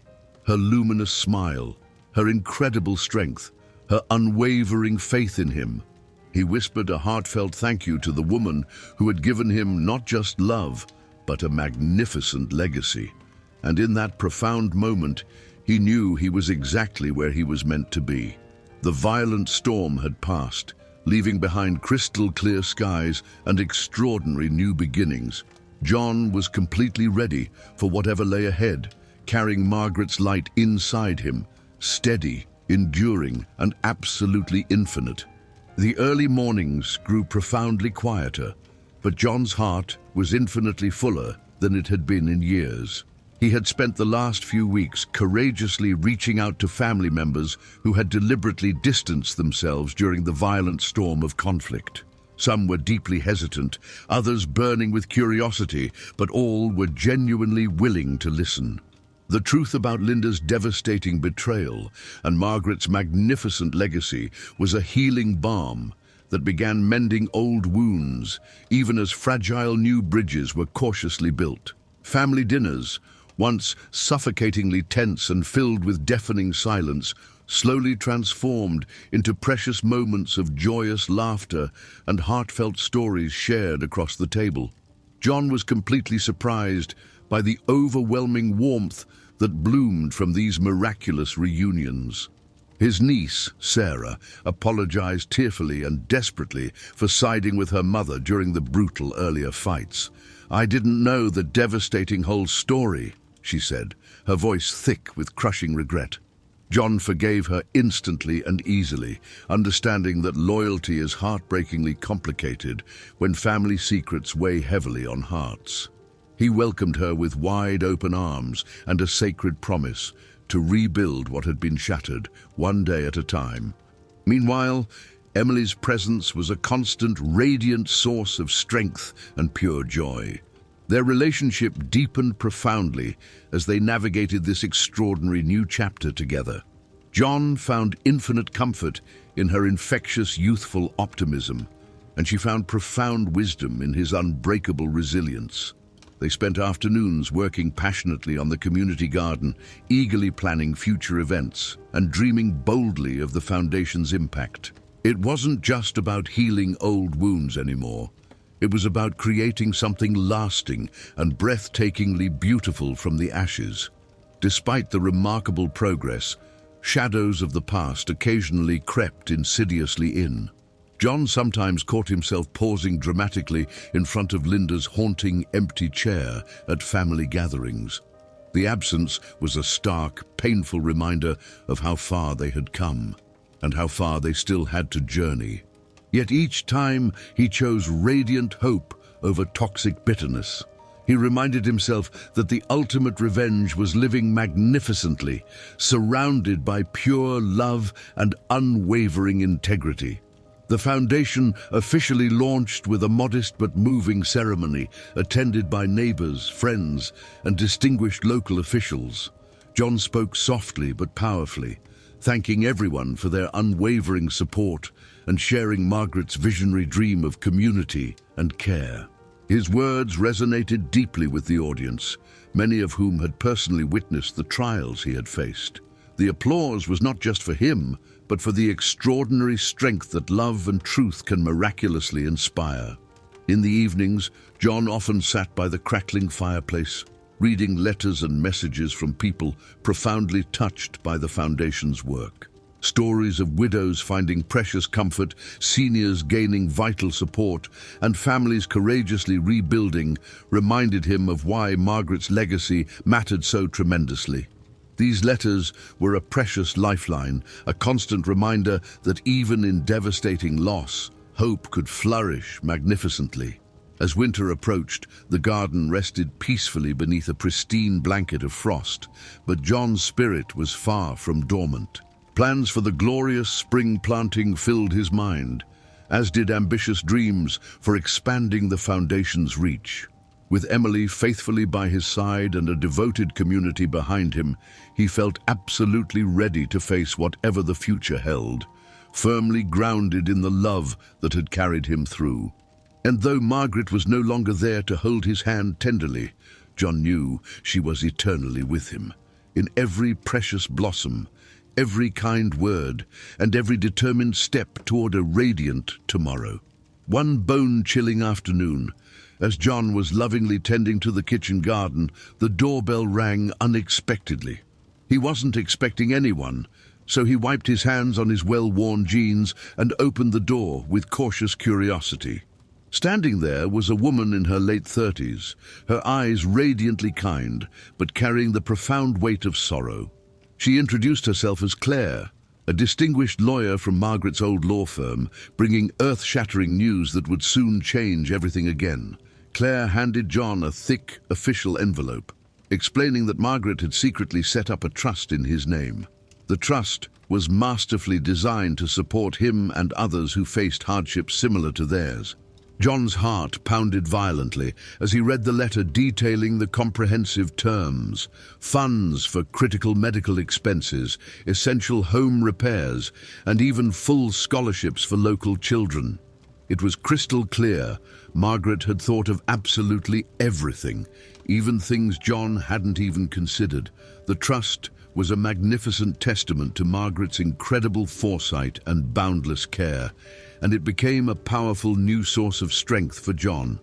her luminous smile, her incredible strength, her unwavering faith in him. He whispered a heartfelt thank you to the woman who had given him not just love, but a magnificent legacy. And in that profound moment, he knew he was exactly where he was meant to be. The violent storm had passed, leaving behind crystal-clear skies and extraordinary new beginnings. John was completely ready for whatever lay ahead, carrying Margaret's light inside him, steady, enduring, and absolutely infinite. The early mornings grew profoundly quieter, but John's heart was infinitely fuller than it had been in years. He had spent the last few weeks courageously reaching out to family members who had deliberately distanced themselves during the violent storm of conflict. Some were deeply hesitant, others burning with curiosity, but all were genuinely willing to listen. The truth about Linda's devastating betrayal and Margaret's magnificent legacy was a healing balm that began mending old wounds, even as fragile new bridges were cautiously built. Family dinners, once suffocatingly tense and filled with deafening silence, slowly transformed into precious moments of joyous laughter and heartfelt stories shared across the table. John was completely surprised by the overwhelming warmth that bloomed from these miraculous reunions. His niece, Sarah, apologized tearfully and desperately for siding with her mother during the brutal earlier fights. "I didn't know the devastating whole story," she said, her voice thick with crushing regret. John forgave her instantly and easily, understanding that loyalty is heartbreakingly complicated when family secrets weigh heavily on hearts. He welcomed her with wide open arms and a sacred promise to rebuild what had been shattered, one day at a time. Meanwhile, Emily's presence was a constant, radiant source of strength and pure joy. Their relationship deepened profoundly as they navigated this extraordinary new chapter together. John found infinite comfort in her infectious, youthful optimism, and she found profound wisdom in his unbreakable resilience. They spent afternoons working passionately on the community garden, eagerly planning future events and dreaming boldly of the foundation's impact. It wasn't just about healing old wounds anymore. It was about creating something lasting and breathtakingly beautiful from the ashes. Despite the remarkable progress, shadows of the past occasionally crept insidiously in. John sometimes caught himself pausing dramatically in front of Linda's haunting empty chair at family gatherings. The absence was a stark, painful reminder of how far they had come and how far they still had to journey. Yet each time he chose radiant hope over toxic bitterness. He reminded himself that the ultimate revenge was living magnificently, surrounded by pure love and unwavering integrity. The foundation officially launched with a modest but moving ceremony, attended by neighbors, friends, and distinguished local officials. John spoke softly but powerfully, thanking everyone for their unwavering support and sharing Margaret's visionary dream of community and care. His words resonated deeply with the audience, many of whom had personally witnessed the trials he had faced. The applause was not just for him, but for the extraordinary strength that love and truth can miraculously inspire. In the evenings, John often sat by the crackling fireplace, reading letters and messages from people profoundly touched by the Foundation's work. Stories of widows finding precious comfort, seniors gaining vital support, and families courageously rebuilding reminded him of why Margaret's legacy mattered so tremendously. These letters were a precious lifeline, a constant reminder that even in devastating loss, hope could flourish magnificently. As winter approached, the garden rested peacefully beneath a pristine blanket of frost, but John's spirit was far from dormant. Plans for the glorious spring planting filled his mind, as did ambitious dreams for expanding the Foundation's reach. With Emily faithfully by his side and a devoted community behind him, he felt absolutely ready to face whatever the future held, firmly grounded in the love that had carried him through. And though Margaret was no longer there to hold his hand tenderly, John knew she was eternally with him. In every precious blossom, every kind word, and every determined step toward a radiant tomorrow. One bone-chilling afternoon, as John was lovingly tending to the kitchen garden, the doorbell rang unexpectedly. He wasn't expecting anyone, so he wiped his hands on his well-worn jeans and opened the door with cautious curiosity. Standing there was a woman in her late 30s, her eyes radiantly kind, but carrying the profound weight of sorrow. She introduced herself as Claire, a distinguished lawyer from Margaret's old law firm, bringing earth-shattering news that would soon change everything again. Claire handed John a thick, official envelope. explaining that Margaret had secretly set up a trust in his name. The trust was masterfully designed to support him and others who faced hardships similar to theirs. John's heart pounded violently as he read the letter detailing the comprehensive terms: funds for critical medical expenses, essential home repairs, and even full scholarships for local children. It was crystal clear Margaret had thought of absolutely everything, even things John hadn't even considered. The trust was a magnificent testament to Margaret's incredible foresight and boundless care, and it became a powerful new source of strength for John.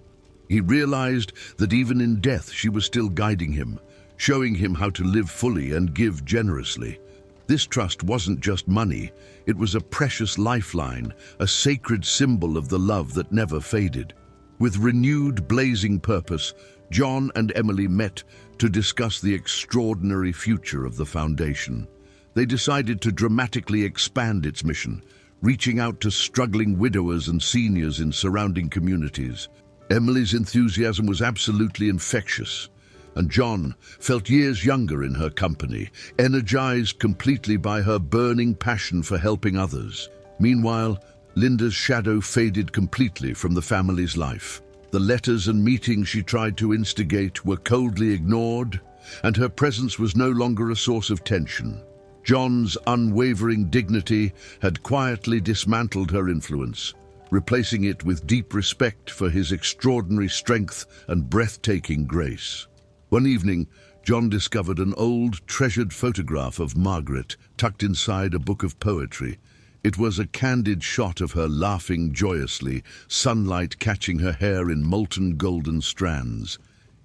He realized that even in death she was still guiding him, showing him how to live fully and give generously. This trust wasn't just money, it was a precious lifeline, a sacred symbol of the love that never faded. With renewed, blazing purpose, John and Emily met to discuss the extraordinary future of the foundation. They decided to dramatically expand its mission, reaching out to struggling widowers and seniors in surrounding communities. Emily's enthusiasm was absolutely infectious, and John felt years younger in her company, energized completely by her burning passion for helping others. Meanwhile, Linda's shadow faded completely from the family's life. The letters and meetings she tried to instigate were coldly ignored, and her presence was no longer a source of tension. John's unwavering dignity had quietly dismantled her influence, replacing it with deep respect for his extraordinary strength and breathtaking grace. One evening, John discovered an old, treasured photograph of Margaret tucked inside a book of poetry. It was a candid shot of her laughing joyously, sunlight catching her hair in molten golden strands.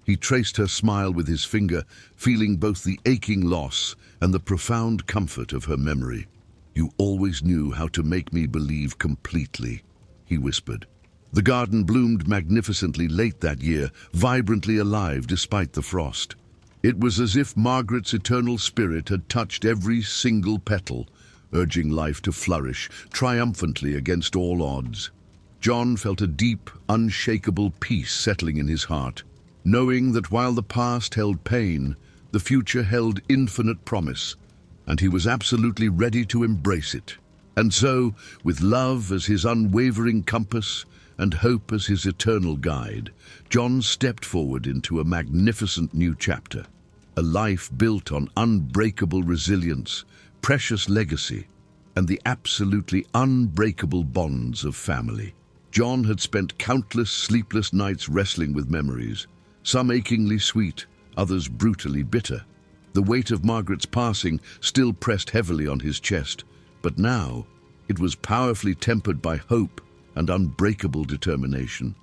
He traced her smile with his finger, feeling both the aching loss and the profound comfort of her memory. "You always knew how to make me believe completely," he whispered. The garden bloomed magnificently late that year, vibrantly alive despite the frost. It was as if Margaret's eternal spirit had touched every single petal, urging life to flourish triumphantly against all odds. John felt a deep, unshakable peace settling in his heart, knowing that while the past held pain, the future held infinite promise, and he was absolutely ready to embrace it. And so, with love as his unwavering compass and hope as his eternal guide, John stepped forward into a magnificent new chapter, a life built on unbreakable resilience, precious legacy, and the absolutely unbreakable bonds of family. John had spent countless sleepless nights wrestling with memories, some achingly sweet, others brutally bitter. The weight of Margaret's passing still pressed heavily on his chest, but now it was powerfully tempered by hope and unbreakable determination.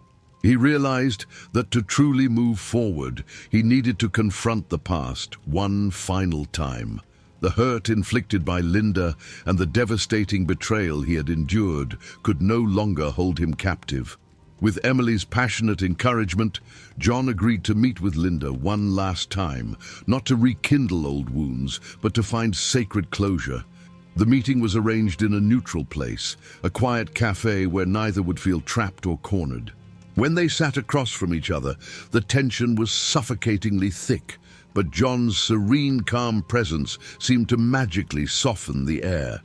He realized that to truly move forward, he needed to confront the past one final time. The hurt inflicted by Linda and the devastating betrayal he had endured could no longer hold him captive. With Emily's passionate encouragement, John agreed to meet with Linda one last time, not to rekindle old wounds, but to find sacred closure. The meeting was arranged in a neutral place, a quiet cafe where neither would feel trapped or cornered. When they sat across from each other, the tension was suffocatingly thick, but John's serene, calm presence seemed to magically soften the air.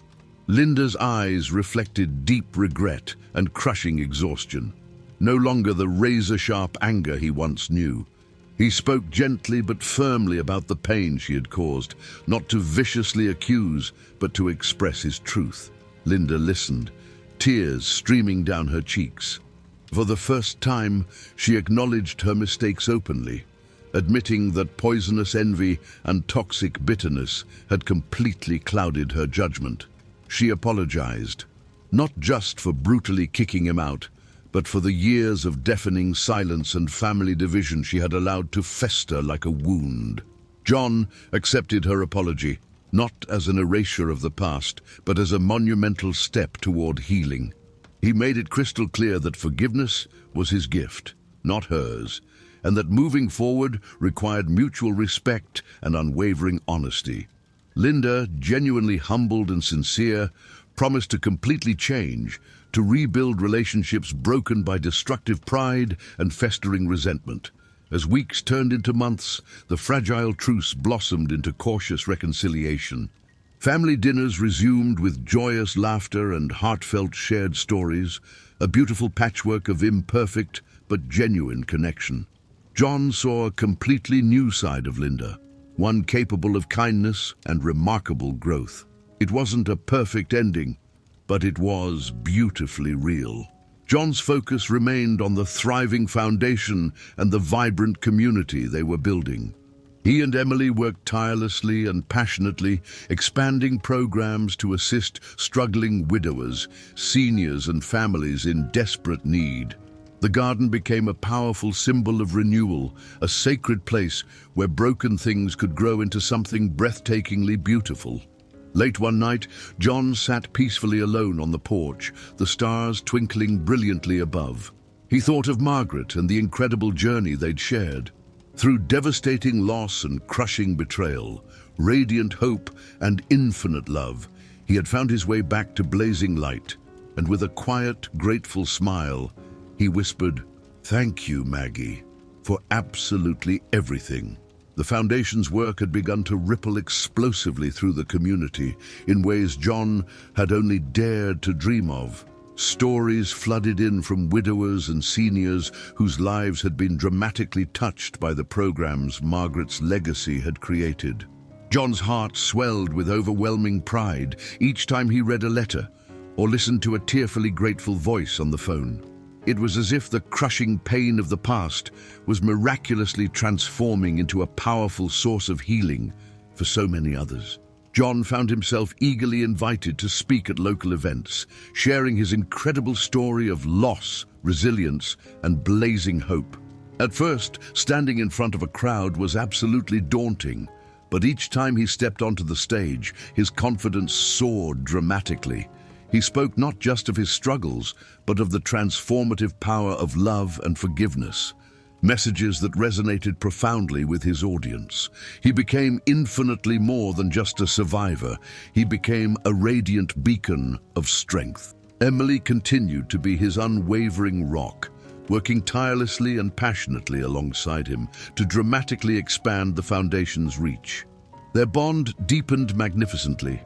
Linda's eyes reflected deep regret and crushing exhaustion, no longer the razor-sharp anger he once knew. He spoke gently but firmly about the pain she had caused, not to viciously accuse, but to express his truth. Linda listened, tears streaming down her cheeks. For the first time, she acknowledged her mistakes openly, admitting that poisonous envy and toxic bitterness had completely clouded her judgment. She apologized, not just for brutally kicking him out, but for the years of deafening silence and family division she had allowed to fester like a wound. John accepted her apology, not as an erasure of the past, but as a monumental step toward healing. He made it crystal clear that forgiveness was his gift, not hers, and that moving forward required mutual respect and unwavering honesty. Linda, genuinely humbled and sincere, promised to completely change, to rebuild relationships broken by destructive pride and festering resentment. As weeks turned into months, the fragile truce blossomed into cautious reconciliation. Family dinners resumed with joyous laughter and heartfelt shared stories, a beautiful patchwork of imperfect but genuine connection. John saw a completely new side of Linda, one capable of kindness and remarkable growth. It wasn't a perfect ending, but it was beautifully real. John's focus remained on the thriving foundation and the vibrant community they were building. He and Emily worked tirelessly and passionately, expanding programs to assist struggling widowers, seniors, and families in desperate need. The garden became a powerful symbol of renewal, a sacred place where broken things could grow into something breathtakingly beautiful. Late one night, John sat peacefully alone on the porch, the stars twinkling brilliantly above. He thought of Margaret and the incredible journey they'd shared. Through devastating loss and crushing betrayal, radiant hope and infinite love, he had found his way back to blazing light, and with a quiet, grateful smile, he whispered, "Thank you, Maggie, for absolutely everything." The Foundation's work had begun to ripple explosively through the community in ways John had only dared to dream of. Stories flooded in from widowers and seniors whose lives had been dramatically touched by the programs Margaret's legacy had created. John's heart swelled with overwhelming pride each time he read a letter or listened to a tearfully grateful voice on the phone. It was as if the crushing pain of the past was miraculously transforming into a powerful source of healing for so many others. John found himself eagerly invited to speak at local events, sharing his incredible story of loss, resilience, and blazing hope. At first, standing in front of a crowd was absolutely daunting, but each time he stepped onto the stage, his confidence soared dramatically. He spoke not just of his struggles, but of the transformative power of love and forgiveness. Messages that resonated profoundly with his audience. He became infinitely more than just a survivor. He became a radiant beacon of strength. Emily continued to be his unwavering rock, working tirelessly and passionately alongside him to dramatically expand the Foundation's reach. Their bond deepened magnificently,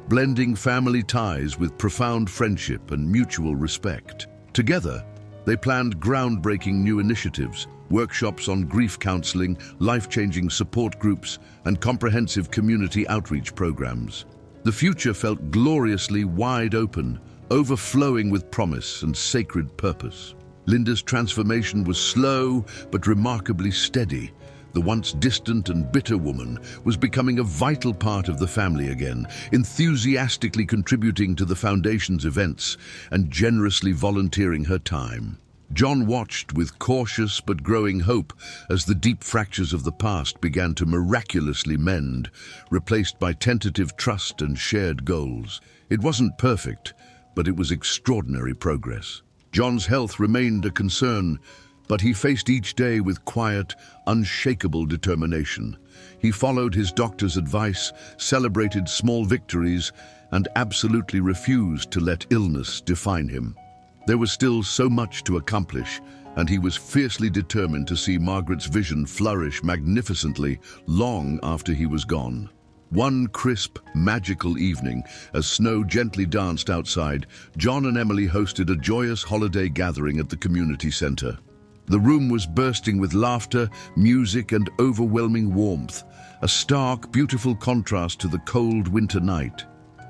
blending family ties with profound friendship and mutual respect. Together, they planned groundbreaking new initiatives, workshops on grief counseling, life-changing support groups, and comprehensive community outreach programs. The future felt gloriously wide open, overflowing with promise and sacred purpose. Linda's transformation was slow but remarkably steady. The once distant and bitter woman was becoming a vital part of the family again, enthusiastically contributing to the Foundation's events and generously volunteering her time. John watched with cautious but growing hope as the deep fractures of the past began to miraculously mend, replaced by tentative trust and shared goals. It wasn't perfect, but it was extraordinary progress. John's health remained a concern, but he faced each day with quiet, unshakable determination. He followed his doctor's advice, celebrated small victories, and absolutely refused to let illness define him. There was still so much to accomplish, and he was fiercely determined to see Margaret's vision flourish magnificently long after he was gone. One crisp, magical evening, as snow gently danced outside, John and Emily hosted a joyous holiday gathering at the community center. The room was bursting with laughter, music, and overwhelming warmth, a stark, beautiful contrast to the cold winter night.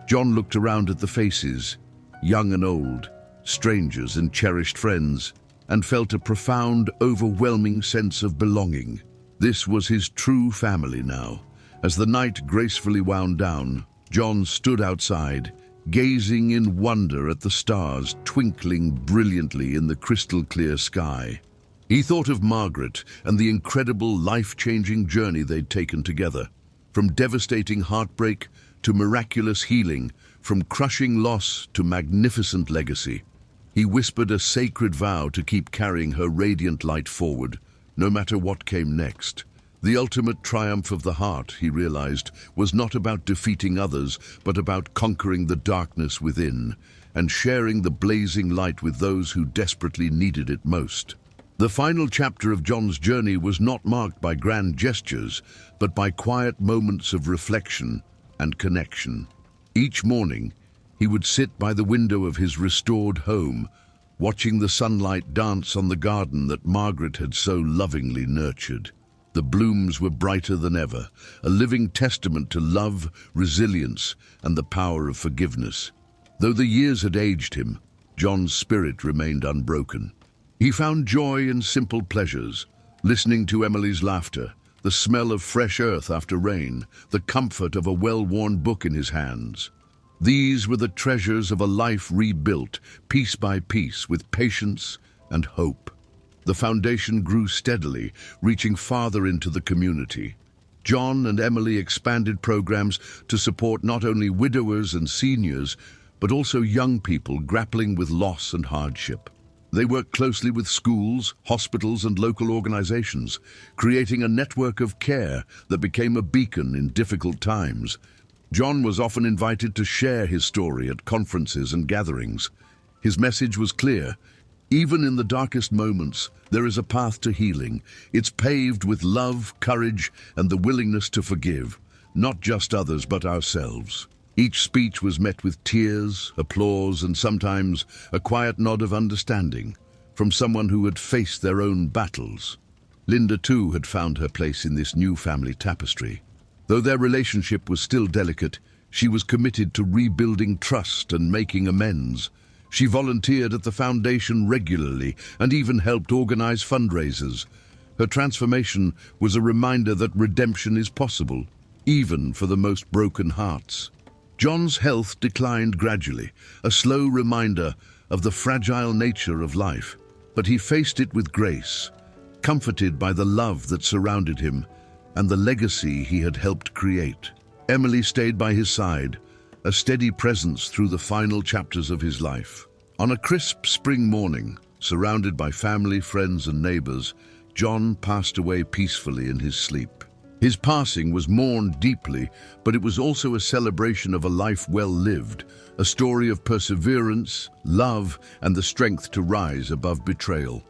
John looked around at the faces, young and old, strangers and cherished friends, and felt a profound, overwhelming sense of belonging. This was his true family now. As the night gracefully wound down, John stood outside, gazing in wonder at the stars twinkling brilliantly in the crystal-clear sky. He thought of Margaret and the incredible, life-changing journey they'd taken together. From devastating heartbreak to miraculous healing, from crushing loss to magnificent legacy. He whispered a sacred vow to keep carrying her radiant light forward, no matter what came next. The ultimate triumph of the heart, he realized, was not about defeating others, but about conquering the darkness within and sharing the blazing light with those who desperately needed it most. The final chapter of John's journey was not marked by grand gestures, but by quiet moments of reflection and connection. Each morning, he would sit by the window of his restored home, watching the sunlight dance on the garden that Margaret had so lovingly nurtured. The blooms were brighter than ever, a living testament to love, resilience, and the power of forgiveness. Though the years had aged him, John's spirit remained unbroken. He found joy in simple pleasures, listening to Emily's laughter, the smell of fresh earth after rain, the comfort of a well-worn book in his hands. These were the treasures of a life rebuilt, piece by piece, with patience and hope. The foundation grew steadily, reaching farther into the community. John and Emily expanded programs to support not only widowers and seniors, but also young people grappling with loss and hardship. They worked closely with schools, hospitals, and local organizations, creating a network of care that became a beacon in difficult times. John was often invited to share his story at conferences and gatherings. His message was clear: even in the darkest moments, there is a path to healing. It's paved with love, courage, and the willingness to forgive, not just others but ourselves. Each speech was met with tears, applause, and sometimes a quiet nod of understanding from someone who had faced their own battles. Linda, too, had found her place in this new family tapestry. Though their relationship was still delicate, she was committed to rebuilding trust and making amends. She volunteered at the foundation regularly and even helped organize fundraisers. Her transformation was a reminder that redemption is possible, even for the most broken hearts. John's health declined gradually, a slow reminder of the fragile nature of life, but he faced it with grace, comforted by the love that surrounded him and the legacy he had helped create. Emily stayed by his side, a steady presence through the final chapters of his life. On a crisp spring morning, surrounded by family, friends, and neighbors, John passed away peacefully in his sleep. His passing was mourned deeply, but it was also a celebration of a life well lived, a story of perseverance, love, and the strength to rise above betrayal.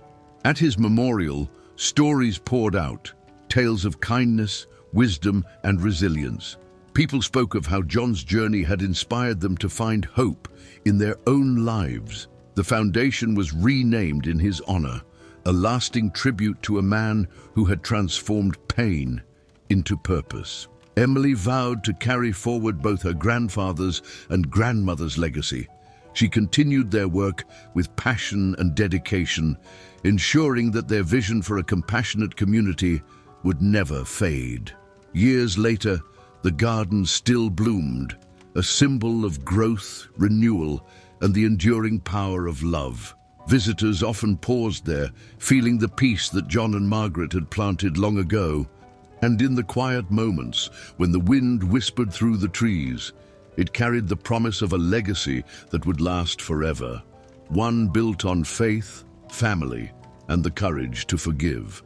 At his memorial, stories poured out, tales of kindness, wisdom, and resilience. People spoke of how John's journey had inspired them to find hope in their own lives. The foundation was renamed in his honor, a lasting tribute to a man who had transformed pain into purpose. Emily vowed to carry forward both her grandfather's and grandmother's legacy. She continued their work with passion and dedication, ensuring that their vision for a compassionate community would never fade. Years later, the garden still bloomed, a symbol of growth, renewal, and the enduring power of love. Visitors often paused there, feeling the peace that John and Margaret had planted long ago. And in the quiet moments, when the wind whispered through the trees, it carried the promise of a legacy that would last forever, one built on faith, family, and the courage to forgive.